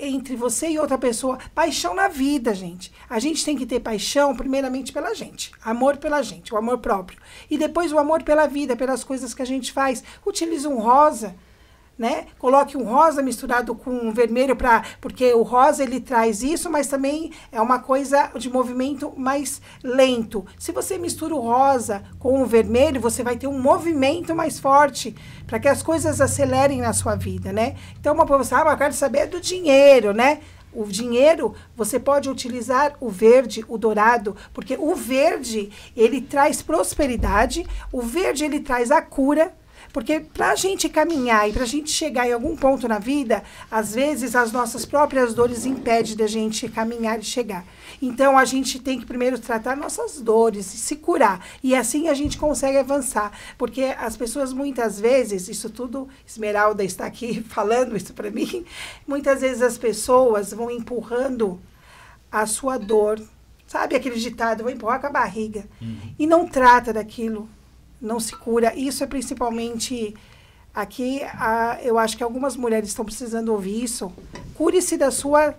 entre você e outra pessoa. Paixão na vida, gente. A gente tem que ter paixão, primeiramente, pela gente. Amor pela gente, o amor próprio. E depois o amor pela vida, pelas coisas que a gente faz. Utilize um rosa, né? Coloque um rosa misturado com um vermelho, porque o rosa ele traz isso, mas também é uma coisa de movimento mais lento. Se você mistura o rosa com o vermelho, você vai ter um movimento mais forte, para que as coisas acelerem na sua vida, né? Então, uma pessoa, eu quero saber do dinheiro, né? O dinheiro, você pode utilizar o verde, o dourado, porque o verde, ele traz prosperidade, o verde, ele traz a cura. Porque para a gente caminhar e para a gente chegar em algum ponto na vida, às vezes as nossas próprias dores impedem da gente caminhar e chegar. Então, a gente tem que primeiro tratar nossas dores e se curar. E assim a gente consegue avançar. Porque as pessoas muitas vezes, isso tudo, Esmeralda está aqui falando isso para mim, muitas vezes as pessoas vão empurrando a sua dor. Sabe aquele ditado, vou empurrar com a barriga. E não trata daquilo. Não se cura. Isso é principalmente aqui, eu acho que algumas mulheres estão precisando ouvir isso. Cure-se da sua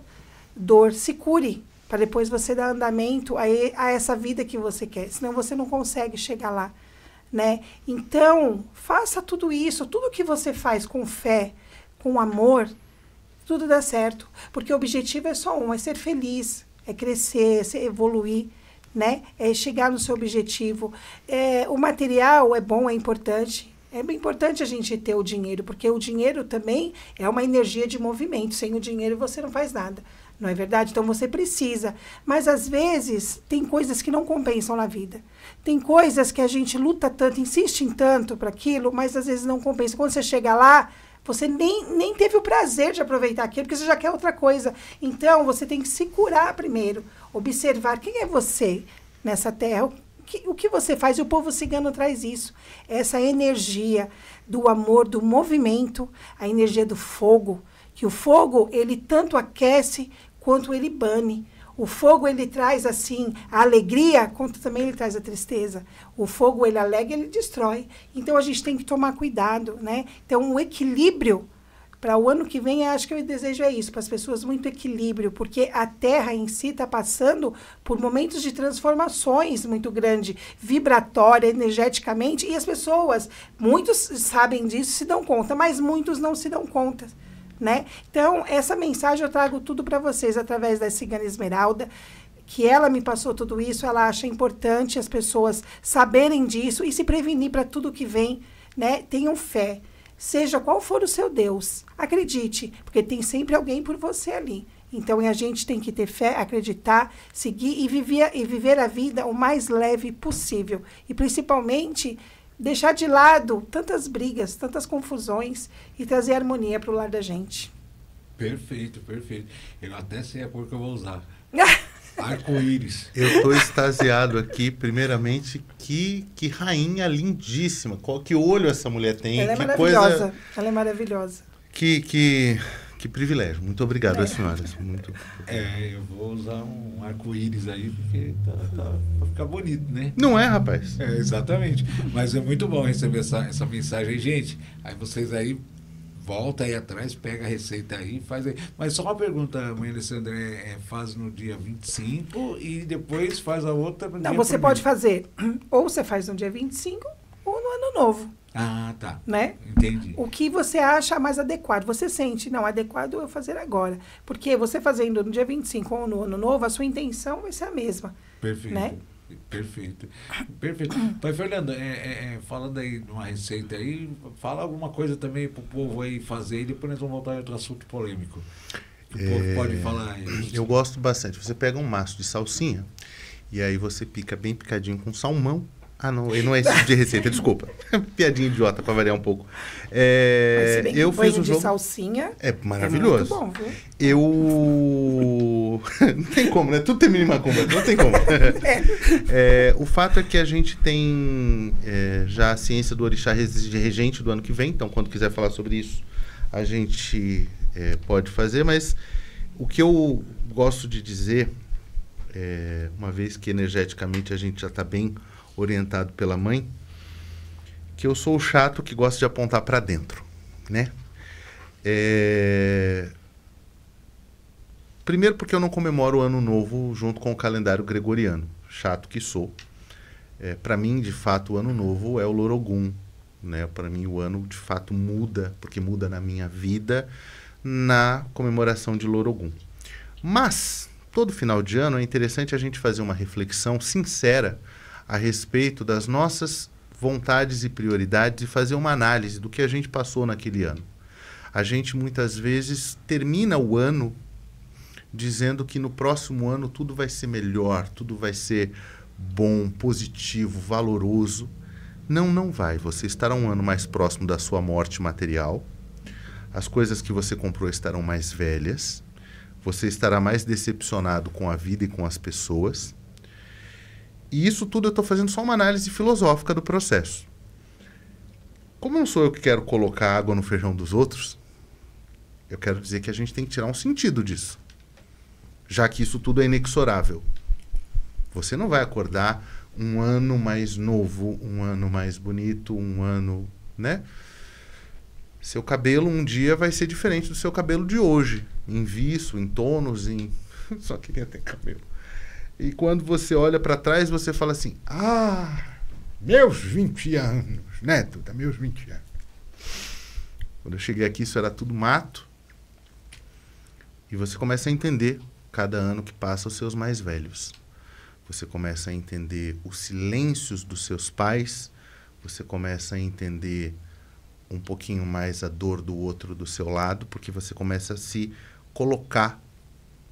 dor, se cure, para depois você dar andamento a essa vida que você quer, senão você não consegue chegar lá, né? Então, faça tudo isso, tudo que você faz com fé, com amor, tudo dá certo, porque o objetivo é só um, é ser feliz, é crescer, é evoluir, né? É chegar no seu objetivo. O material é bom, é importante. É bem importante a gente ter o dinheiro, porque o dinheiro também é uma energia de movimento. Sem o dinheiro você não faz nada, não é verdade? Então você precisa. Mas às vezes tem coisas que não compensam na vida. Tem coisas que a gente luta tanto, insiste em tanto para aquilo, mas às vezes não compensa. Quando você chega lá, você nem teve o prazer de aproveitar aquilo, porque você já quer outra coisa. Então, você tem que se curar primeiro. Observar quem é você nessa terra, o que você faz. E o povo cigano traz isso. Essa energia do amor, do movimento, a energia do fogo. Que o fogo, ele tanto aquece quanto ele bane. O fogo, ele traz, assim, a alegria, quanto também ele traz a tristeza. O fogo, ele alegra e ele destrói. Então, a gente tem que tomar cuidado, né? Então, um equilíbrio para o ano que vem, acho que o desejo é isso, para as pessoas, muito equilíbrio, porque a Terra em si está passando por momentos de transformações muito grande, vibratória, energeticamente, e as pessoas, muitos sabem disso, se dão conta, mas muitos não se dão conta, né? Então, essa mensagem eu trago tudo para vocês através da Cigana Esmeralda, que ela me passou tudo isso, ela acha importante as pessoas saberem disso e se prevenir para tudo que vem, né? Tenham fé. Seja qual for o seu Deus, acredite, porque tem sempre alguém por você ali. Então, a gente tem que ter fé, acreditar, seguir e viver a vida o mais leve possível. E, principalmente, deixar de lado tantas brigas, tantas confusões e trazer harmonia para o lar da gente. Perfeito, perfeito. Eu até sei a cor que eu vou usar. Arco-íris. Eu estou extasiado aqui, primeiramente, que rainha lindíssima. Que olho essa mulher tem. Ela é que maravilhosa. Coisa... Ela é maravilhosa. Que privilégio. Muito obrigado, senhoras. Muito... eu vou usar um arco-íris aí, porque vai ficar bonito, né? Não é, rapaz? Exatamente. Mas é muito bom receber essa mensagem aí, gente. Aí vocês aí volta aí atrás, pega a receita aí e faz aí. Mas só uma pergunta, mãe Alessandra, faz no dia 25 e depois faz a outra no dia 1º? Não, você pode fazer, ou você faz no dia 25 ou no ano novo. Ah, tá. Né? Entendi. O que você acha mais adequado? Você sente, não, adequado eu fazer agora. Porque você fazendo no dia 25 ou no ano novo, a sua intenção vai ser a mesma. Perfeito. Né? Perfeito. Pai Fernando, falando aí de uma receita aí, fala alguma coisa também pro povo aí fazer e depois nós vamos voltar a outro assunto polêmico. O povo pode falar aí. Eu gosto bastante. Você pega um maço de salsinha e aí você pica bem picadinho com salmão, Ah, não, ele não é esse tipo de receita, desculpa. Piadinha idiota, para variar um pouco. Eu fiz o jogo... salsinha. É maravilhoso. É muito bom, viu? Não tem como, né? Tudo termina em macumba, não tem como. O fato é que a gente tem já a ciência do orixá regente do ano que vem, então quando quiser falar sobre isso, a gente pode fazer, mas o que eu gosto de dizer, uma vez que energeticamente a gente já está bem orientado pela mãe, que eu sou o chato que gosta de apontar para dentro, né? Primeiro porque eu não comemoro o Ano Novo junto com o calendário gregoriano, chato que sou. Para mim, de fato, o Ano Novo é o Lorogum, né? Para mim, o ano, de fato, muda, porque muda na minha vida, na comemoração de Lorogum. Mas, todo final de ano, é interessante a gente fazer uma reflexão sincera a respeito das nossas vontades e prioridades e fazer uma análise do que a gente passou naquele ano. A gente, muitas vezes, termina o ano dizendo que no próximo ano tudo vai ser melhor, tudo vai ser bom, positivo, valoroso. Não vai. Você estará um ano mais próximo da sua morte material. As coisas que você comprou estarão mais velhas. Você estará mais decepcionado com a vida e com as pessoas. E isso tudo eu estou fazendo só uma análise filosófica do processo. Como não sou eu que quero colocar água no feijão dos outros, eu quero dizer que a gente tem que tirar um sentido disso. Já que isso tudo é inexorável. Você não vai acordar um ano mais novo, um ano mais bonito, um ano, né? Seu cabelo um dia vai ser diferente do seu cabelo de hoje. Em viço, em tônus, em... Só queria ter cabelo. E quando você olha para trás, você fala assim, meus 20 anos, né, Duda? Meus 20 anos. Quando eu cheguei aqui, isso era tudo mato. E você começa a entender, cada ano que passa, os seus mais velhos. Você começa a entender os silêncios dos seus pais. Você começa a entender um pouquinho mais a dor do outro do seu lado, porque você começa a se colocar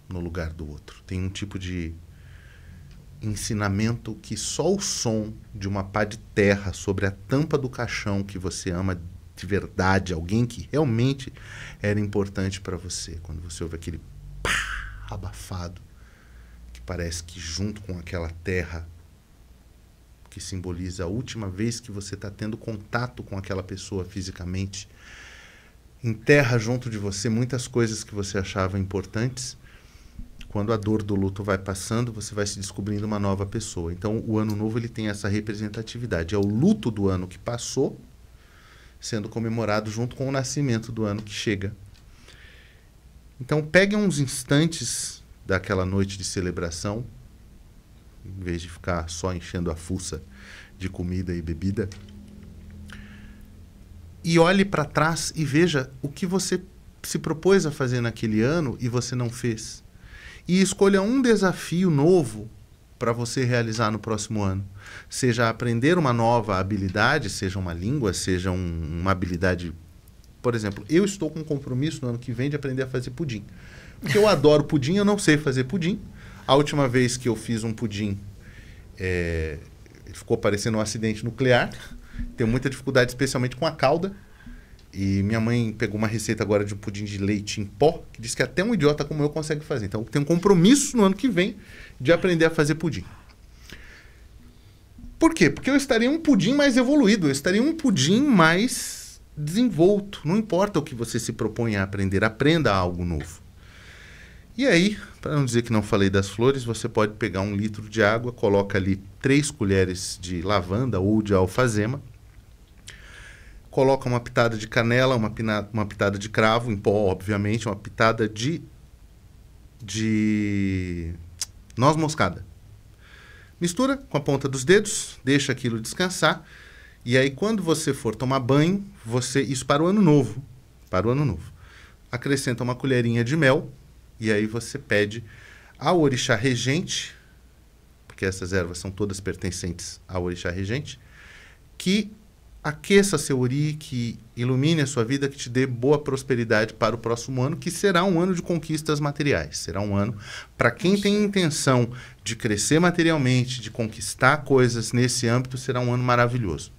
no lugar do outro. Tem um tipo de ensinamento que só o som de uma pá de terra sobre a tampa do caixão que você ama de verdade, alguém que realmente era importante para você, quando você ouve aquele pá abafado, que parece que junto com aquela terra que simboliza a última vez que você está tendo contato com aquela pessoa fisicamente, enterra junto de você muitas coisas que você achava importantes. Quando a dor do luto vai passando, você vai se descobrindo uma nova pessoa. Então, o Ano Novo ele tem essa representatividade. É o luto do ano que passou, sendo comemorado junto com o nascimento do ano que chega. Então, peguem uns instantes daquela noite de celebração, em vez de ficar só enchendo a fuça de comida e bebida, e olhe para trás e veja o que você se propôs a fazer naquele ano e você não fez. E escolha um desafio novo para você realizar no próximo ano. Seja aprender uma nova habilidade, seja uma língua, seja uma habilidade... Por exemplo, eu estou com um compromisso no ano que vem de aprender a fazer pudim. Porque eu adoro pudim, eu não sei fazer pudim. A última vez que eu fiz um pudim, ficou parecendo um acidente nuclear. Tenho muita dificuldade, especialmente com a calda. E minha mãe pegou uma receita agora de um pudim de leite em pó, que diz que até um idiota como eu consegue fazer. Então, eu tenho um compromisso no ano que vem de aprender a fazer pudim. Por quê? Porque eu estaria um pudim mais evoluído, eu estaria um pudim mais desenvolto. Não importa o que você se propõe a aprender, aprenda algo novo. E aí, para não dizer que não falei das flores, você pode pegar 1 litro de água, coloca ali 3 colheres de lavanda ou de alfazema, coloca uma pitada de canela, uma pitada de cravo, em pó, obviamente, uma pitada de noz moscada. Mistura com a ponta dos dedos, deixa aquilo descansar, e aí quando você for tomar banho, isso para o ano novo, acrescenta uma colherinha de mel, e aí você pede ao orixá regente, porque essas ervas são todas pertencentes ao orixá regente, que aqueça seu ori, que ilumine a sua vida, que te dê boa prosperidade para o próximo ano, que será um ano de conquistas materiais. Será um ano para quem tem intenção de crescer materialmente, de conquistar coisas nesse âmbito, será um ano maravilhoso.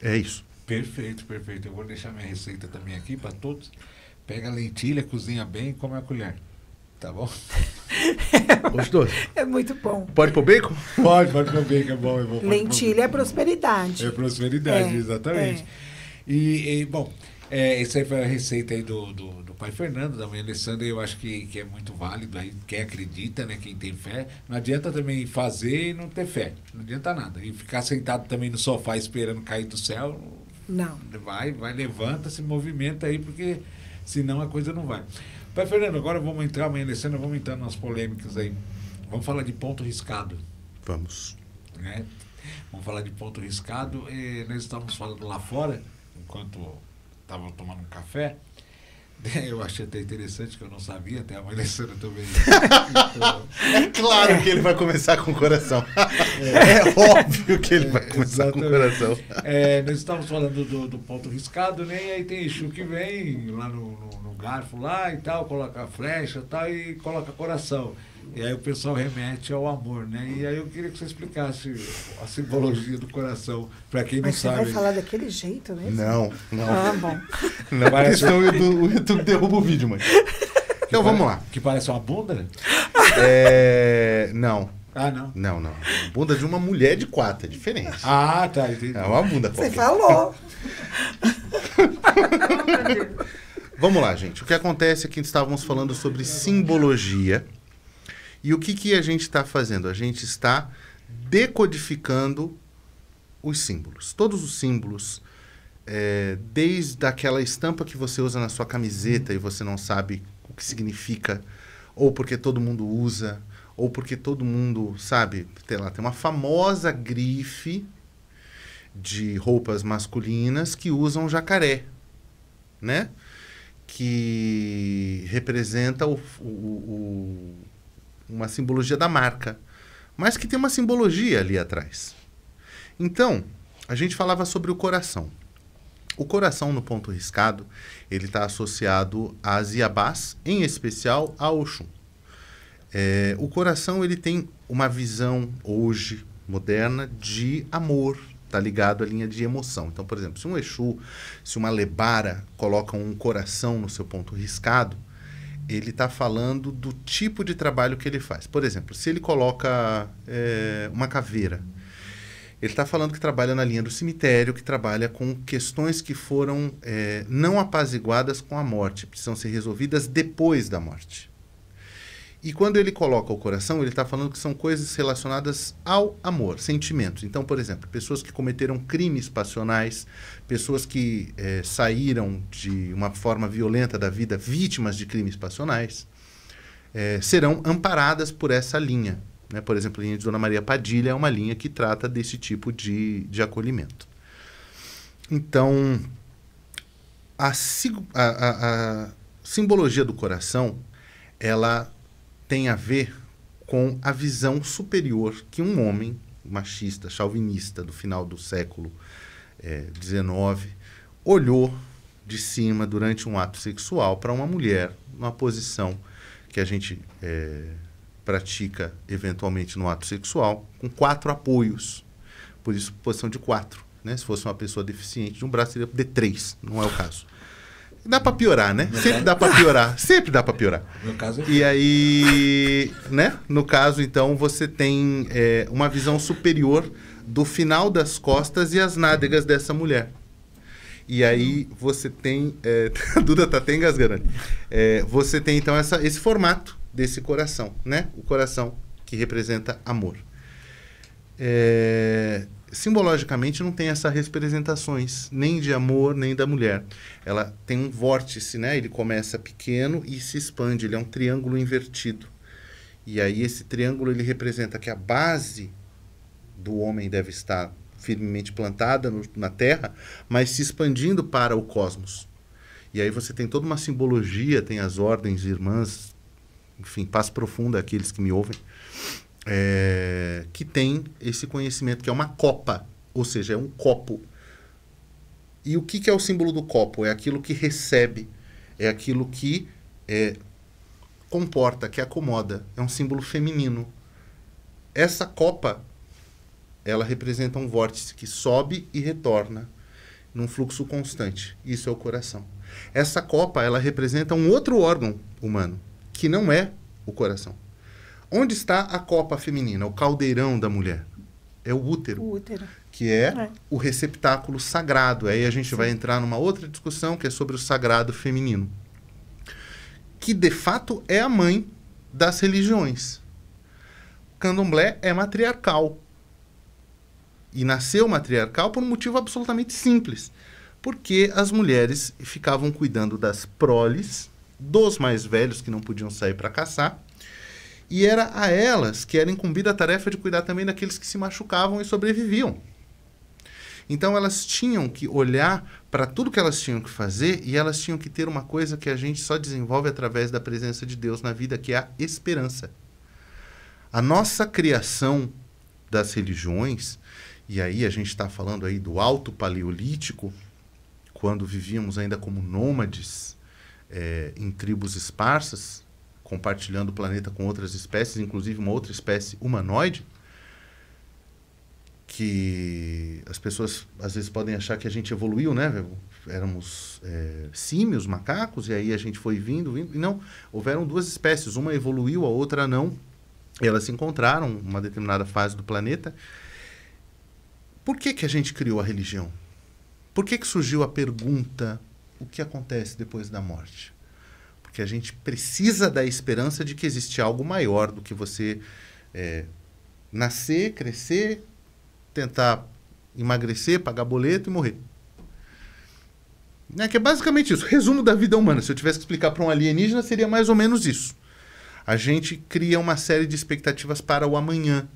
É isso. Perfeito, perfeito. Eu vou deixar minha receita também aqui para todos. Pega a lentilha, cozinha bem e come a colher. Tá bom? Gostoso? É muito bom. Pode pôr bacon? Pode pôr bacon, é bom. Lentilha é prosperidade. É prosperidade, exatamente. Bom, essa aí foi a receita aí do pai Fernando, da mãe Alessandra, eu acho que é muito válido aí, quem acredita, né, quem tem fé. Não adianta também fazer e não ter fé, não adianta nada. E ficar sentado também no sofá esperando cair do céu, não. Vai, levanta, se movimenta aí, porque senão a coisa não vai. Pai Fernando, agora vamos entrar, mãe Alessandra, vamos entrar nas polêmicas aí. Vamos falar de ponto riscado. Vamos. Né? Vamos falar de ponto riscado. Nós estávamos falando lá fora, enquanto estava tomando um café. Eu achei até interessante, que eu não sabia, até a mãe Alessandra também. É claro que ele vai começar com o coração. É óbvio que ele vai começar com o coração. Nós estávamos falando do ponto riscado, né? E aí tem Exu que vem lá no garfo lá e tal, coloca a flecha e tal, e coloca coração. E aí o pessoal remete ao amor, né? E aí eu queria que você explicasse a simbologia do coração, para quem não sabe. Mas você vai falar daquele jeito mesmo? Não. Ah, bom. Não, parece senão o YouTube derruba o vídeo, mãe. Então vamos lá. Que parece uma bunda? Não. Ah, não? Não. Bunda de uma mulher de 4, é diferente. Ah, tá, entendi. É uma bunda Você qualquer. falou. Vamos lá, gente. O que acontece é que estávamos falando sobre simbologia. E o que a gente está fazendo? A gente está decodificando os símbolos. Todos os símbolos, desde aquela estampa que você usa na sua camiseta e você não sabe o que significa, ou porque todo mundo usa, ou porque todo mundo sabe, tem uma famosa grife de roupas masculinas que usam jacaré, né? Que representa uma simbologia da marca, mas que tem uma simbologia ali atrás. Então, a gente falava sobre o coração. O coração, no ponto riscado, ele está associado às Iabás, em especial a Oxum. O coração, ele tem uma visão, hoje, moderna, de amor, está ligado à linha de emoção. Então, por exemplo, se um Exu, se uma Lebara coloca um coração no seu ponto riscado, ele está falando do tipo de trabalho que ele faz. Por exemplo, se ele coloca uma caveira, ele está falando que trabalha na linha do cemitério, que trabalha com questões que foram não apaziguadas com a morte, precisam ser resolvidas depois da morte. E quando ele coloca o coração, ele está falando que são coisas relacionadas ao amor, sentimentos. Então, por exemplo, pessoas que cometeram crimes passionais, pessoas que saíram de uma forma violenta da vida, vítimas de crimes passionais, serão amparadas por essa linha. Né? Por exemplo, a linha de Dona Maria Padilha é uma linha que trata desse tipo de acolhimento. Então, a simbologia do coração, ela tem a ver com a visão superior que um homem machista, chauvinista do final do século XIX olhou de cima durante um ato sexual para uma mulher, numa posição que a gente pratica eventualmente no ato sexual, com 4 apoios. Por isso, posição de 4. Né? Se fosse uma pessoa deficiente de um braço, seria de 3. Não é o caso. Dá para piorar, né? Sempre dá para piorar. Sempre dá para piorar. No caso E aí, né? No caso, então, você tem uma visão superior do final das costas e as nádegas dessa mulher. E aí você tem... a Duda tá até engasgando. Você tem, então, esse formato desse coração, né? O coração que representa amor. Simbologicamente não tem essas representações, nem de amor, nem da mulher. Ela tem um vórtice, né? Ele começa pequeno e se expande, ele é um triângulo invertido. E aí esse triângulo, ele representa que a base do homem deve estar firmemente plantada na Terra, mas se expandindo para o cosmos. E aí você tem toda uma simbologia, tem as ordens irmãs, enfim, paz profunda àqueles que me ouvem, que tem esse conhecimento, que é uma copa ou seja, é um copo. E o que é o símbolo do copo? É aquilo que recebe, é aquilo que comporta, que acomoda. É um símbolo feminino. Essa copa, ela representa um vórtice que sobe e retorna num fluxo constante. Isso é o coração. Essa copa, ela representa um outro órgão humano, que não é o coração. Onde está a copa feminina, o caldeirão da mulher? É o útero. O útero. Que é o receptáculo sagrado. Aí a gente vai entrar numa outra discussão que é sobre o sagrado feminino. Que, de fato, é a mãe das religiões. O candomblé é matriarcal. E nasceu matriarcal por um motivo absolutamente simples. Porque as mulheres ficavam cuidando das proles, dos mais velhos que não podiam sair para caçar, e era a elas que era incumbida a tarefa de cuidar também daqueles que se machucavam e sobreviviam. Então elas tinham que olhar para tudo que elas tinham que fazer e elas tinham que ter uma coisa que a gente só desenvolve através da presença de Deus na vida, que é a esperança. A nossa criação das religiões, e aí a gente está falando aí do Alto Paleolítico, quando vivíamos ainda como nômades em tribos esparsas, compartilhando o planeta com outras espécies, inclusive uma outra espécie humanoide, que as pessoas às vezes podem achar que a gente evoluiu, né? Éramos símios, macacos, e aí a gente foi vindo, e não. Houveram duas espécies, uma evoluiu, a outra não. E elas se encontraram em uma determinada fase do planeta. Por que a gente criou a religião? Por que surgiu a pergunta, o que acontece depois da morte? Porque a gente precisa da esperança de que existe algo maior do que você nascer, crescer, tentar emagrecer, pagar boleto e morrer. Que é basicamente isso. Resumo da vida humana. Se eu tivesse que explicar para um alienígena, seria mais ou menos isso. A gente cria uma série de expectativas para o amanhã.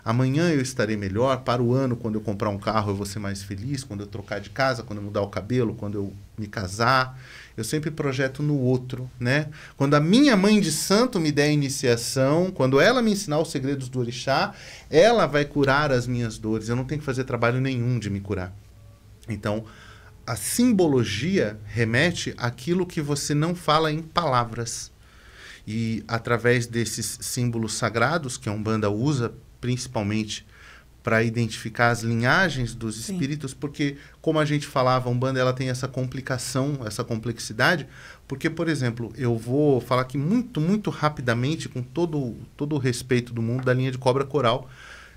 Amanhã eu estarei melhor, para o ano, quando eu comprar um carro eu vou ser mais feliz, quando eu trocar de casa, quando eu mudar o cabelo, quando eu me casar. Eu sempre projeto no outro, né? Quando a minha mãe de santo me der a iniciação, quando ela me ensinar os segredos do orixá, ela vai curar as minhas dores. Eu não tenho que fazer trabalho nenhum de me curar. Então, a simbologia remete àquilo que você não fala em palavras. E através desses símbolos sagrados que a Umbanda usa, principalmente para identificar as linhagens dos espíritos, porque, como a gente falava, a Umbanda ela tem essa complicação, essa complexidade, porque, por exemplo, eu vou falar aqui muito, muito rapidamente, com todo o respeito do mundo, da linha de cobra coral,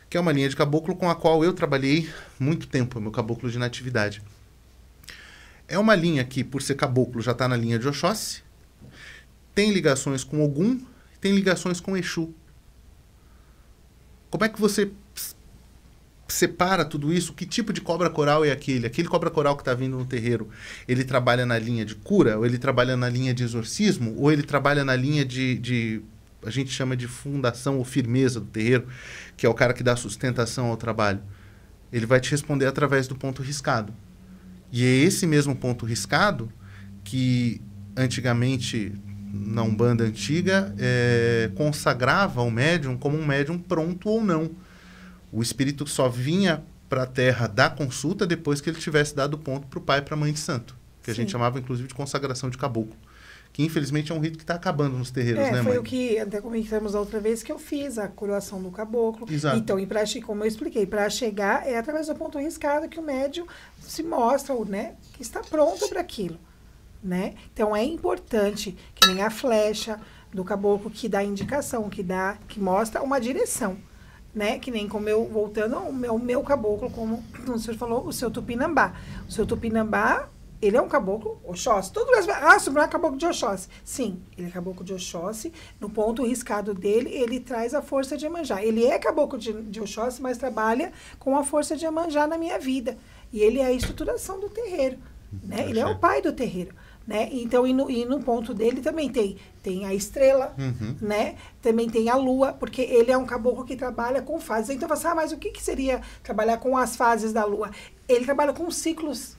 que é uma linha de caboclo com a qual eu trabalhei muito tempo, é meu caboclo de natividade. É uma linha que, por ser caboclo, já está na linha de Oxóssi, tem ligações com Ogum, tem ligações com Exu. Como é que você separa tudo isso? Que tipo de cobra coral é aquele? Aquele cobra coral que está vindo no terreiro, ele trabalha na linha de cura? Ou ele trabalha na linha de exorcismo? Ou ele trabalha na linha de a gente chama de fundação ou firmeza do terreiro, que é o cara que dá sustentação ao trabalho? Ele vai te responder através do ponto riscado. E é esse mesmo ponto riscado que antigamente, na Umbanda antiga, consagrava o médium como um médium pronto ou não. O espírito só vinha para a Terra dar consulta depois que ele tivesse dado ponto para o pai e para a mãe de santo, que a gente chamava inclusive de consagração de caboclo, que infelizmente é um rito que está acabando nos terreiros, né, mãe? Foi o que até comentamos a outra vez que eu fiz, a coroação do caboclo. Exato. Então, como eu expliquei, para chegar é através do ponto riscado que o médium se mostra, né, que está pronto para aquilo. Né? Então é importante que nem a flecha do caboclo que dá indicação, que mostra uma direção, né? Que nem como eu, voltando ao meu caboclo, como o senhor falou, o seu Tupinambá. O seu Tupinambá, ele é um caboclo Oxóssi. Todo mundo vai, o senhor é caboclo de Oxóssi. Sim, ele é caboclo de Oxóssi. No ponto riscado dele, ele traz a força de Iemanjá. Ele é caboclo de Oxóssi, mas trabalha com a força de Iemanjá na minha vida. E ele é a estruturação do terreiro, né? Ele é o pai do terreiro. Né? Então, e no ponto dele também tem a estrela, né? Também tem a lua, porque ele é um caboclo que trabalha com fases. Então, você mas o que seria trabalhar com as fases da lua? Ele trabalha com ciclos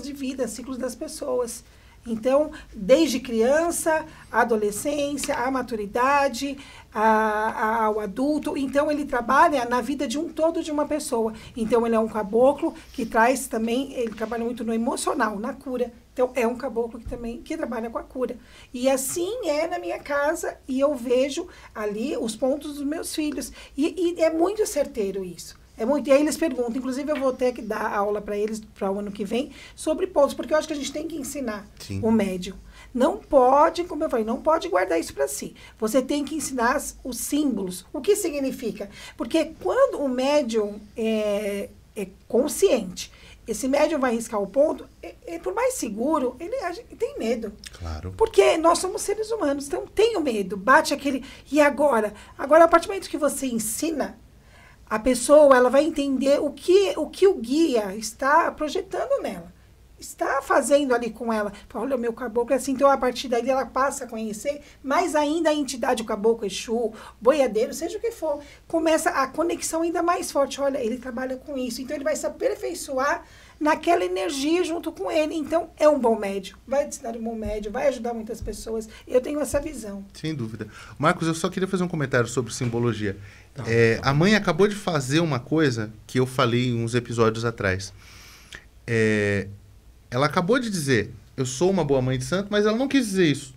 de vida, ciclos das pessoas. Então, desde criança, a adolescência, a maturidade, ao adulto. Então, ele trabalha na vida de um todo de uma pessoa. Então, ele é um caboclo que traz também, ele trabalha muito no emocional, na cura. Então, é um caboclo que trabalha com a cura. E assim é na minha casa, e eu vejo ali os pontos dos meus filhos. E é muito certeiro isso. É muito. E aí eles perguntam, inclusive eu vou ter que dar aula para eles para o ano que vem sobre pontos, porque eu acho que a gente tem que ensinar o médium. Não pode, como eu falei, não pode guardar isso para si. Você tem que ensinar os símbolos. O que significa? Porque quando o médium é consciente, esse médium vai riscar o ponto, por mais seguro, ele tem medo. Claro. Porque nós somos seres humanos, então tem o medo. Bate aquele... E agora? Agora, a partir do momento que você ensina, a pessoa ela vai entender o que o guia está projetando nela. Está fazendo ali com ela. Fala, olha, o meu caboclo é assim. Então, a partir daí, ela passa a conhecer mais ainda a entidade, o caboclo, Exu, boiadeiro, seja o que for. Começa a conexão ainda mais forte. Olha, ele trabalha com isso. Então, ele vai se aperfeiçoar naquela energia junto com ele. Então, é um bom médium. Vai ensinar um bom médium, vai ajudar muitas pessoas. Eu tenho essa visão. Sem dúvida. Marcos, eu só queria fazer um comentário sobre simbologia. A mãe acabou de fazer uma coisa que eu falei uns episódios atrás. Ela acabou de dizer, eu sou uma boa mãe de santo, mas ela não quis dizer isso.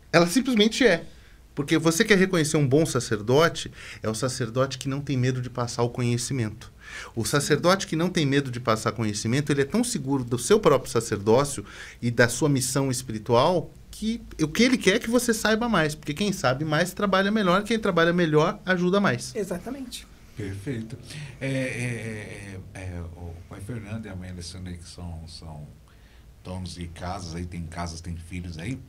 Ela simplesmente é. Porque você quer reconhecer um bom sacerdote, é o sacerdote que não tem medo de passar o conhecimento. O sacerdote que não tem medo de passar conhecimento, ele é tão seguro do seu próprio sacerdócio e da sua missão espiritual que o que ele quer é que você saiba mais. Porque quem sabe mais trabalha melhor, quem trabalha melhor ajuda mais. Exatamente. Perfeito. O pai Fernando e a mãe Alessandra, que são donos de casas, aí tem casas, tem filhos aí.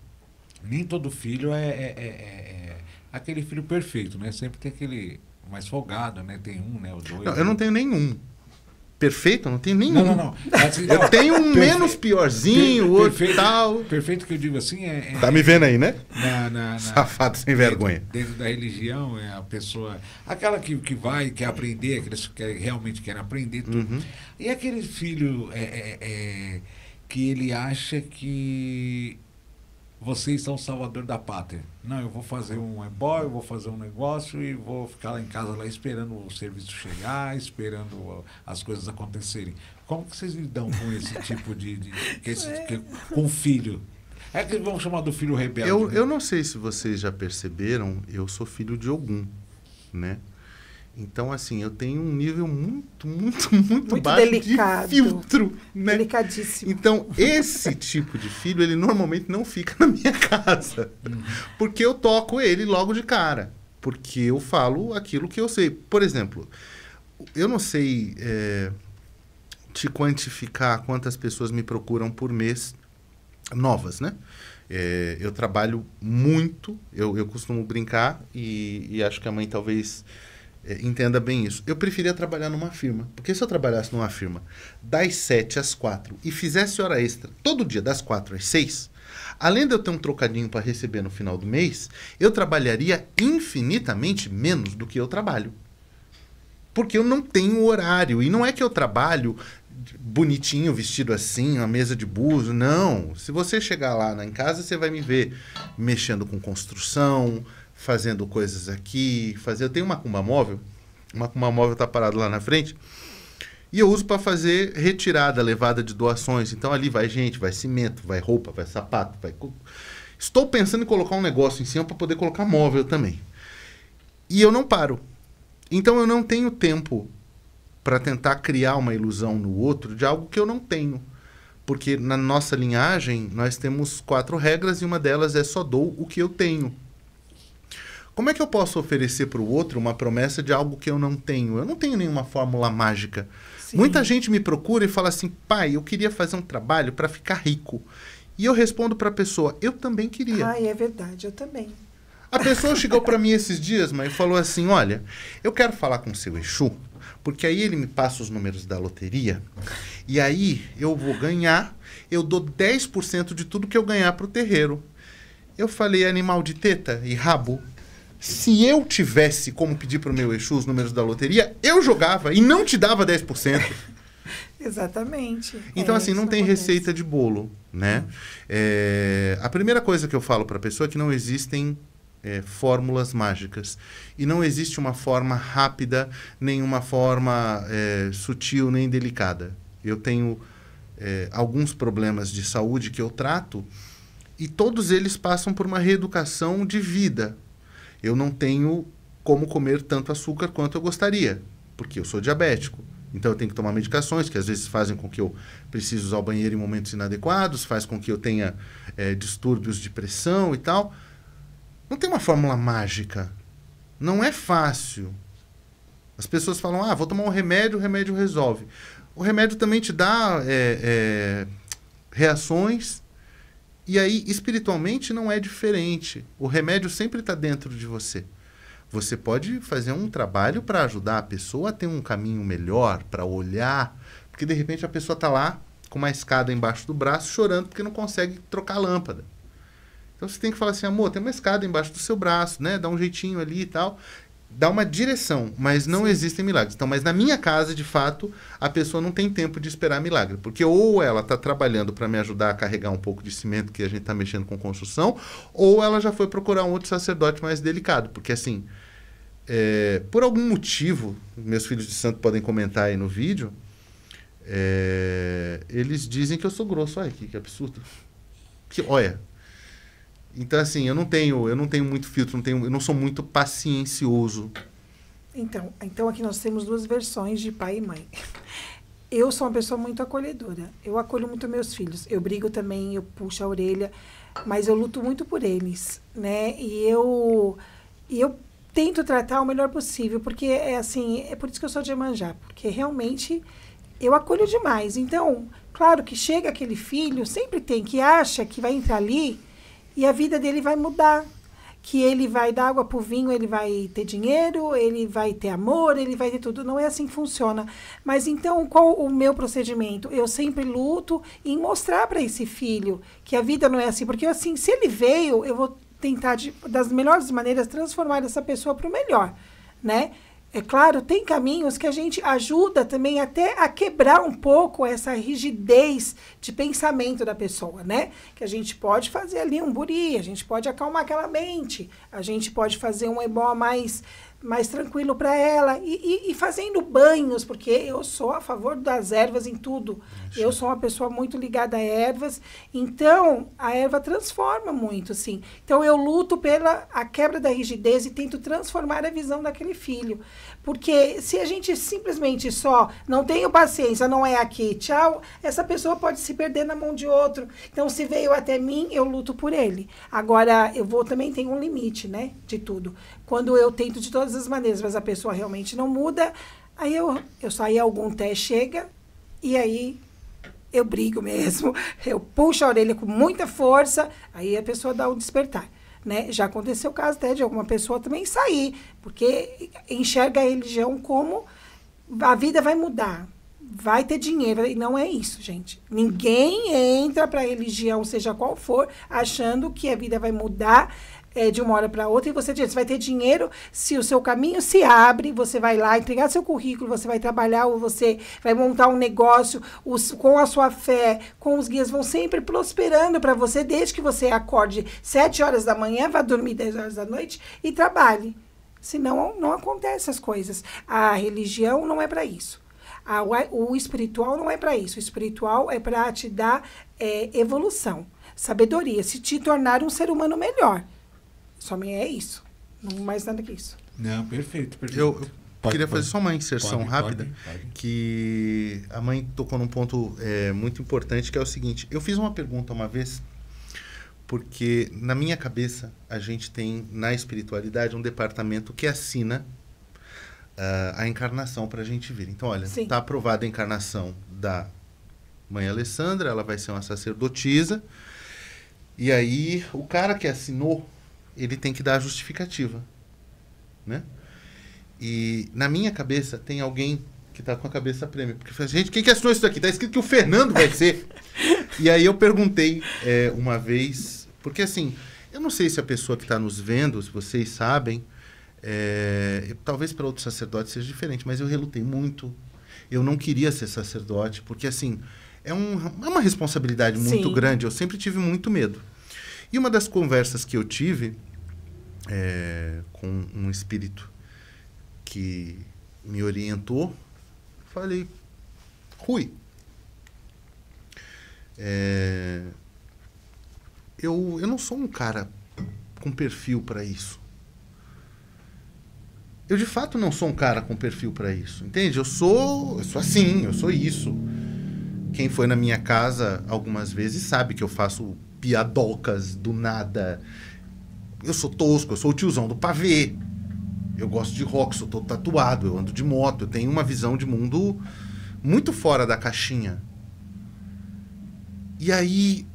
Nem todo filho é aquele filho perfeito, né? Sempre tem aquele mais folgado, né? Tem um, né? Os dois. Não, eu não tenho nenhum. Perfeito? Eu não tenho nenhum. Não. Assim, eu tenho um menos piorzinho, o outro perfeito, tal. Perfeito que eu digo assim Tá me vendo aí, né? Safado sem vergonha. Dentro da religião, é a pessoa... Aquela que vai, quer aprender, aqueles que realmente querem aprender tudo. Uhum. E aquele filho que ele acha que vocês são o salvador da pátria. Não, eu vou fazer um ebó, eu vou fazer um negócio e vou ficar lá em casa lá esperando o serviço chegar, esperando as coisas acontecerem. Como que vocês lidam com esse tipo com o filho? É que vamos chamar do filho rebelde. Eu não sei se vocês já perceberam, eu sou filho de Ogum, né? Então, assim, eu tenho um nível muito baixo delicado, de filtro, né? Delicadíssimo. Então, esse tipo de filho, ele normalmente não fica na minha casa. Porque eu toco ele logo de cara. Porque eu falo aquilo que eu sei. Por exemplo, eu não sei te quantificar quantas pessoas me procuram por mês novas, né? Eu trabalho muito, eu costumo brincar e acho que a mãe talvez... entenda bem isso. Eu preferia trabalhar numa firma. Porque se eu trabalhasse numa firma das 7 às 4 e fizesse hora extra todo dia das 4 às 6, além de eu ter um trocadinho para receber no final do mês, eu trabalharia infinitamente menos do que eu trabalho. Porque eu não tenho horário. E não é que eu trabalho bonitinho, vestido assim, uma mesa de buzo. Não. Se você chegar lá em casa, você vai me ver mexendo com construção, fazendo coisas aqui, eu tenho uma macumba móvel tá parado lá na frente, e eu uso para fazer retirada, levada de doações. Então ali vai gente, vai cimento, vai roupa, vai sapato, Estou pensando em colocar um negócio em cima para poder colocar móvel também. E eu não paro. Então eu não tenho tempo para tentar criar uma ilusão no outro de algo que eu não tenho. Porque na nossa linhagem nós temos 4 regras e uma delas é só dou o que eu tenho. Como é que eu posso oferecer para o outro uma promessa de algo que eu não tenho? Eu não tenho nenhuma fórmula mágica. Sim. Muita gente me procura e fala assim, pai, eu queria fazer um trabalho para ficar rico. E eu respondo para a pessoa, eu também queria. Ah, é verdade, eu também. A pessoa chegou para mim esses dias, mãe, e falou assim, olha, eu quero falar com o seu Exu, porque aí ele me passa os números da loteria, e aí eu vou ganhar, eu dou 10% de tudo que eu ganhar para o terreiro. Eu falei, animal de teta e rabo, se eu tivesse como pedir para o meu Exu os números da loteria, eu jogava e não te dava 10%. Exatamente. Então, assim, não tem acontece. receita de bolo, né? A primeira coisa que eu falo para a pessoa é que não existem fórmulas mágicas. E não existe uma forma rápida, nem uma forma sutil, nem delicada. Eu tenho alguns problemas de saúde que eu trato e todos eles passam por uma reeducação de vida. Eu não tenho como comer tanto açúcar quanto eu gostaria, porque eu sou diabético. Então eu tenho que tomar medicações que às vezes fazem com que eu precise usar o banheiro em momentos inadequados, faz com que eu tenha distúrbios de pressão e tal. Não tem uma fórmula mágica. Não é fácil. As pessoas falam, vou tomar um remédio, o remédio resolve. O remédio também te dá reações. E aí, espiritualmente, não é diferente. O remédio sempre está dentro de você. Você pode fazer um trabalho para ajudar a pessoa a ter um caminho melhor, para olhar. Porque, de repente, a pessoa está lá com uma escada embaixo do braço, chorando porque não consegue trocar a lâmpada. Então, você tem que falar assim, amor, tem uma escada embaixo do seu braço, né? Dá um jeitinho ali e tal. Dá uma direção, mas não existem milagres. Então, mas na minha casa, de fato, a pessoa não tem tempo de esperar milagre. Porque ou ela está trabalhando para me ajudar a carregar um pouco de cimento, que a gente está mexendo com construção, ou ela já foi procurar um outro sacerdote mais delicado. Porque, assim, por algum motivo, meus filhos de santo podem comentar aí no vídeo, eles dizem que eu sou grosso. Olha que absurdo. Olha... Então, assim, eu não tenho muito filtro, eu não sou muito paciencioso. Então aqui nós temos duas versões de pai e mãe. Eu sou uma pessoa muito acolhedora. Eu acolho muito meus filhos. Eu brigo também, eu puxo a orelha, mas eu luto muito por eles, né? E eu tento tratar o melhor possível, porque é por isso que eu sou de Iemanjá, porque realmente eu acolho demais. Então, claro que chega aquele filho, sempre tem que acha que vai entrar ali e a vida dele vai mudar, que ele vai dar água pro vinho, ele vai ter dinheiro, ele vai ter amor, ele vai ter tudo. Não é assim que funciona. Mas então, qual o meu procedimento? Eu sempre luto em mostrar para esse filho que a vida não é assim. Porque, assim, se ele veio, eu vou tentar, das melhores maneiras, transformar essa pessoa para o melhor, né? É claro, tem caminhos que a gente ajuda também até a quebrar um pouco essa rigidez de pensamento da pessoa, né? Que a gente pode fazer ali um buri, a gente pode acalmar aquela mente, a gente pode fazer um ebó mais tranquilo para ela e fazendo banhos, porque eu sou a favor das ervas em tudo. Eu sou uma pessoa muito ligada a ervas, então a erva transforma muito, sim. Então eu luto pela a quebra da rigidez e tento transformar a visão daquele filho. Porque se a gente simplesmente só não tenho paciência, não é aqui, tchau, essa pessoa pode se perder na mão de outro. Então se veio até mim, eu luto por ele. Agora, também tenho um limite, né, de tudo. Quando eu tento de todas as maneiras, mas a pessoa realmente não muda, aí eu saio algum té, chega, e aí eu brigo mesmo, eu puxo a orelha com muita força, aí a pessoa dá um despertar, né? Já aconteceu o caso até de alguma pessoa também sair, porque enxerga a religião como a vida vai mudar, vai ter dinheiro, e não é isso, gente. Ninguém entra para a religião, seja qual for, achando que a vida vai mudar de uma hora para outra, e você vai ter dinheiro se o seu caminho se abre, você vai lá entregar seu currículo, você vai trabalhar, ou você vai montar um negócio, com a sua fé, com os guias, vão sempre prosperando para você, desde que você acorde 7 horas da manhã, vá dormir 10 horas da noite e trabalhe. Senão, não acontecem as coisas. A religião não é para isso. O espiritual não é para isso. O espiritual é para te dar evolução, sabedoria, se te tornar um ser humano melhor. Somente é isso. Não mais nada que isso. Não, perfeito. Eu queria fazer só uma inserção rápida, que a mãe tocou num ponto muito importante, que é o seguinte. Eu fiz uma pergunta uma vez, porque na minha cabeça a gente tem, na espiritualidade, um departamento que assina a encarnação para a gente vir. Então, olha, está aprovada a encarnação da mãe Alessandra, ela vai ser uma sacerdotisa, e aí o cara que assinou, ele tem que dar a justificativa, né? E na minha cabeça tem alguém que está com a cabeça prêmio, porque fala, gente, quem que assinou isso daqui? Está escrito que o Fernando vai ser. E aí eu perguntei uma vez, porque assim, eu não sei se a pessoa que está nos vendo, se vocês sabem, talvez para outros sacerdotes seja diferente, mas eu relutei muito eu não queria ser sacerdote, porque, assim, é uma responsabilidade muito Sim. grande. Eu sempre tive muito medo. E uma das conversas que eu tive com um espírito que me orientou, falei, Rui, eu não sou um cara com perfil para isso. Eu, de fato, não sou um cara com perfil para isso, entende? Eu sou assim, eu sou isso. Quem foi na minha casa algumas vezes sabe que eu faço piadocas do nada. Eu sou tosco, eu sou o tiozão do pavê. Eu gosto de rock, sou todo tatuado, eu ando de moto, eu tenho uma visão de mundo muito fora da caixinha. E aí,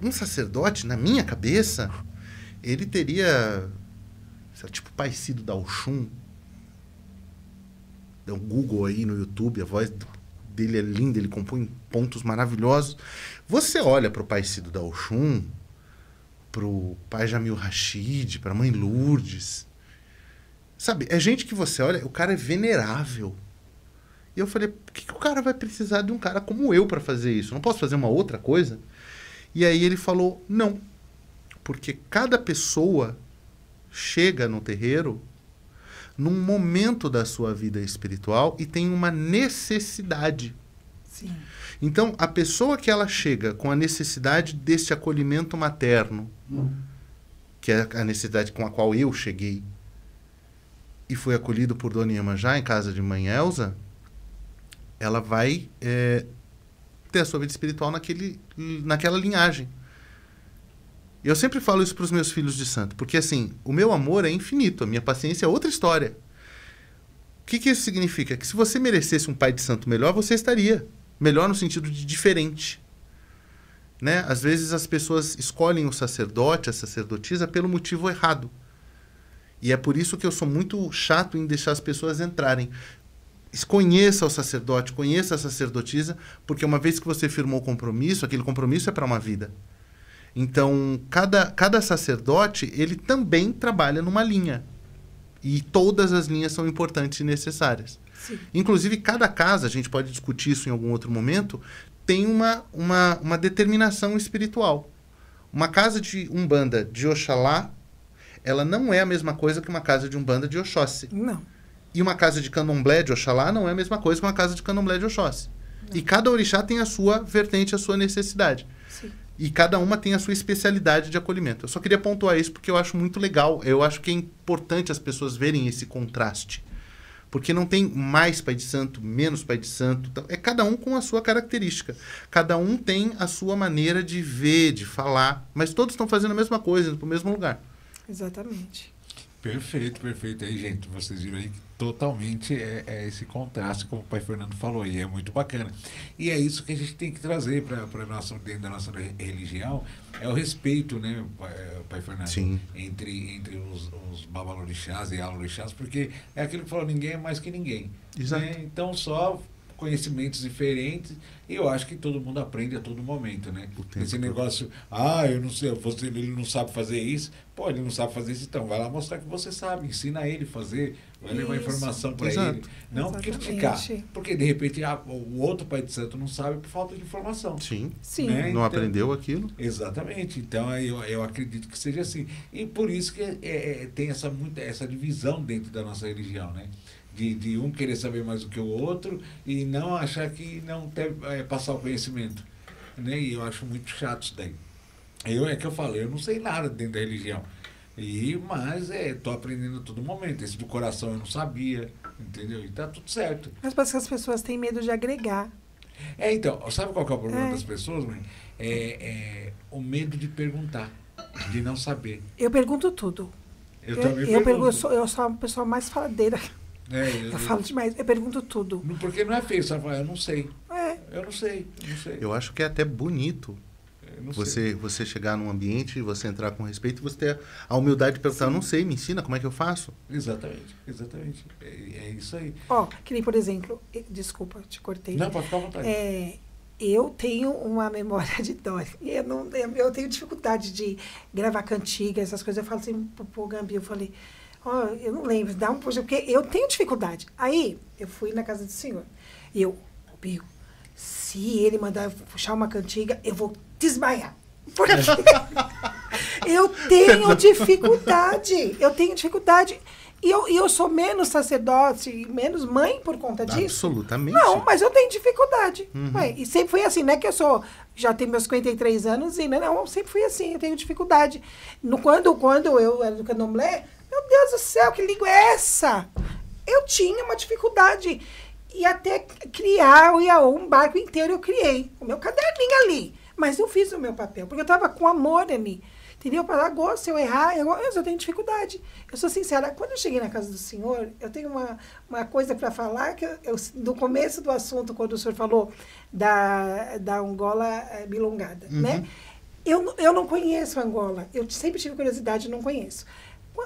um sacerdote, na minha cabeça, ele teria, tipo, parecido da Oxum. Dá um Google aí no YouTube, a voz dele é linda, ele compõe pontos maravilhosos. Você olha para o Parecido da Oxum, para o pai Jamil Rashid, para a mãe Lourdes, sabe, é gente que você olha, o cara é venerável. E eu falei, por que o cara vai precisar de um cara como eu para fazer isso? Não posso fazer uma outra coisa? E aí ele falou, não, porque cada pessoa chega no terreiro num momento da sua vida espiritual e tem uma necessidade. Sim. Então, a pessoa que ela chega com a necessidade desse acolhimento materno, que é a necessidade com a qual eu cheguei, e foi acolhido por Dona Iemanjá em casa de Mãe Elza, ela vai ter a sua vida espiritual naquela linhagem. Eu sempre falo isso para os meus filhos de santo, porque assim, o meu amor é infinito, a minha paciência é outra história. O que isso significa? Que se você merecesse um pai de santo melhor, você estaria melhor no sentido de diferente. Né? Às vezes as pessoas escolhem o sacerdote, a sacerdotisa, pelo motivo errado. E é por isso que eu sou muito chato em deixar as pessoas entrarem. Conheça o sacerdote, conheça a sacerdotisa, porque uma vez que você firmou o compromisso, aquele compromisso é para uma vida. Então, cada sacerdote, ele também trabalha numa linha. E todas as linhas são importantes e necessárias. Sim. Inclusive, cada casa, a gente pode discutir isso em algum outro momento, tem uma determinação espiritual. Uma casa de Umbanda de Oxalá, ela não é a mesma coisa que uma casa de Umbanda de Oxóssi. Não. E uma casa de Candomblé de Oxalá não é a mesma coisa que uma casa de Candomblé de Oxóssi. E cada orixá tem a sua vertente, a sua necessidade. Sim. E cada uma tem a sua especialidade de acolhimento. Eu só queria pontuar isso porque eu acho muito legal. Eu acho que é importante as pessoas verem esse contraste. Porque não tem mais pai de santo, menos pai de santo. É cada um com a sua característica. Cada um tem a sua maneira de ver, de falar. Mas todos estão fazendo a mesma coisa, indo para o mesmo lugar. Exatamente. Perfeito, perfeito. Aí, gente, vocês viram aí que totalmente é esse contraste, como o pai Fernando falou, e é muito bacana. E é isso que a gente tem que trazer para dentro da nossa religião, é o respeito, né, pai Fernando? Sim. Entre os babalorixás e alorixás, porque é aquilo que falou, ninguém é mais que ninguém. Exato. Né? Então, só conhecimentos diferentes, e eu acho que todo mundo aprende a todo momento, né? Esse negócio, eu não sei, ele não sabe fazer isso, pô, ele não sabe fazer isso, então vai lá mostrar que você sabe, ensina ele a fazer, vai levar informação para ele, não criticar, porque de repente o outro pai de santo não sabe por falta de informação. Sim. Sim. Não Né? Então, aprendeu aquilo. Exatamente, então eu acredito que seja assim, e por isso que tem essa divisão dentro da nossa religião, né? De um querer saber mais do que o outro e não achar que não deve passar o conhecimento. Né? E eu acho muito chato isso daí. É que eu falo, eu não sei nada dentro da religião. Mas estou aprendendo a todo momento. Esse do coração eu não sabia, entendeu? E tá tudo certo. Mas parece que as pessoas têm medo de agregar. Então, sabe qual que é o problema das pessoas, mãe? O medo de perguntar, de não saber. Eu pergunto tudo. Eu também pergunto. Eu sou a pessoa mais faladeira. Eu falo demais, eu pergunto tudo. Porque não é feio, você fala, eu não sei. Eu não sei. Eu acho que é até bonito você chegar num ambiente, você entrar com respeito e você ter a humildade de perguntar, eu não sei, me ensina, como é que eu faço? Exatamente. É isso aí. Que nem, por exemplo, desculpa, te cortei. Não, pode ficar à vontade. Eu tenho uma memória de dó. Eu tenho dificuldade de gravar cantiga, essas coisas. Eu falo assim pro Gambi, eu falei, eu não lembro, dá um puxa, porque eu tenho dificuldade. Aí, eu fui na casa do senhor. E eu, Bill, se ele mandar puxar uma cantiga, eu vou desmaiar. Porque eu tenho dificuldade. E eu sou menos sacerdote, menos mãe por conta disso? Absolutamente. Não, mas eu tenho dificuldade. Ué, e sempre fui assim, não é que eu já tenho meus 53 anos e não, sempre fui assim, eu tenho dificuldade. Quando eu era do candomblé, meu Deus do céu, que língua é essa? Eu tinha uma dificuldade. E até criar o Iaô, um barco inteiro eu criei. O meu caderninho ali. Mas eu fiz o meu papel, porque eu estava com amor ali. Entendeu? Para gosto, se eu errar, eu tenho dificuldade. Eu sou sincera, quando eu cheguei na casa do senhor, eu tenho uma coisa para falar, que no começo do assunto, quando o senhor falou da Angola milongada, né? Eu não conheço Angola, eu sempre tive curiosidade, não conheço.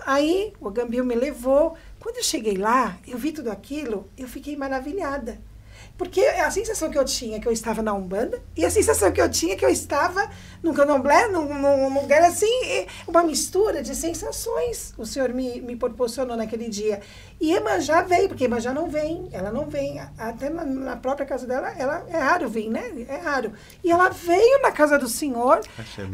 Aí, o Gambill me levou. Quando eu cheguei lá, eu vi tudo aquilo, eu fiquei maravilhada. Porque a sensação que eu tinha que eu estava na Umbanda e a sensação que eu tinha que eu estava no candomblé, num lugar assim, uma mistura de sensações o senhor me proporcionou naquele dia. E Iemanjá veio, porque Iemanjá não vem, ela não vem. Até na própria casa dela, ela é raro vir, né? É raro. E ela veio na casa do senhor,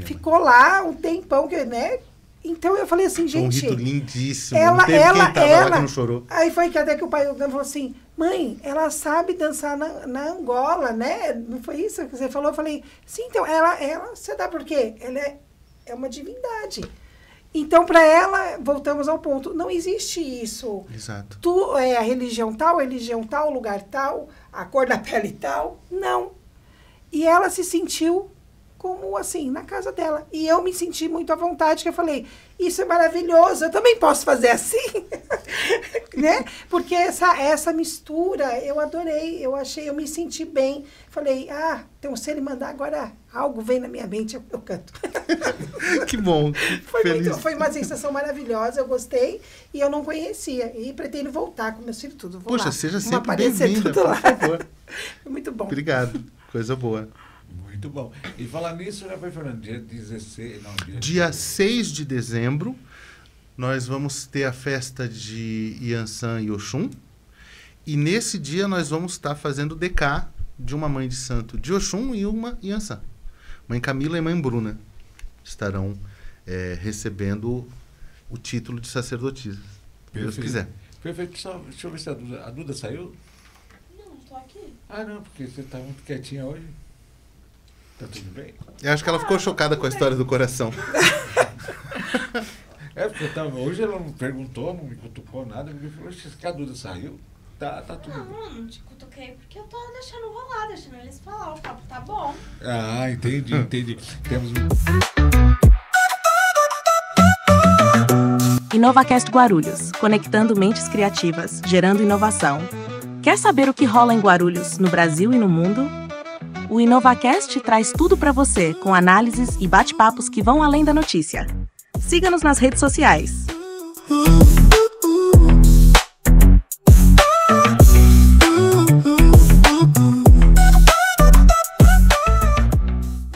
ficou lá um tempão, né? Então eu falei assim, gente... Um rito lindíssimo, não teve quem tava lá que não chorou. Aí foi que até que o pai falou assim, mãe, ela sabe dançar na Angola, né? Não foi isso que você falou? Eu falei, sim, então, ela você dá por quê? Ela é uma divindade. Então, para ela, voltamos ao ponto, não existe isso. Exato. A religião tal, lugar tal, a cor da pele tal, não. E ela se sentiu como assim, na casa dela. E eu me senti muito à vontade, que eu falei, isso é maravilhoso, eu também posso fazer assim, né? Porque essa mistura, eu adorei, eu me senti bem. Falei, então se ele mandar agora algo vem na minha mente, eu canto. Que bom. Foi uma sensação maravilhosa, eu gostei, e eu não conhecia. E pretendo voltar com meus filhos tudo. Poxa, seja sempre bem-vinda, por favor. Foi muito bom. Obrigado, coisa boa. Muito bom. E falar nisso, já foi falando, dia 16... Não, dia 6 de dezembro, nós vamos ter a festa de Iansã e Oxum. E nesse dia nós vamos estar fazendo o DK de uma mãe de santo de Oxum e uma Iansã. Mãe Camila e mãe Bruna estarão recebendo o título de sacerdotisa. Se Deus quiser. Perfeito. Deixa eu ver se a Duda saiu. Não, estou aqui. Não, porque você está muito quietinha hoje. Tá tudo bem? Eu acho que ela ficou chocada com a história do coração. Porque hoje ela não perguntou, não me cutucou nada, me falou, que a Duda saiu. Tá tudo bem. Não te cutuquei porque eu tô deixando rolar, deixando eles falar, o papo tá bom. Entendi. Temos InovaCast Guarulhos, conectando mentes criativas, gerando inovação. Quer saber o que rola em Guarulhos, no Brasil e no mundo? O InovaCast traz tudo para você, com análises e bate-papos que vão além da notícia. Siga-nos nas redes sociais.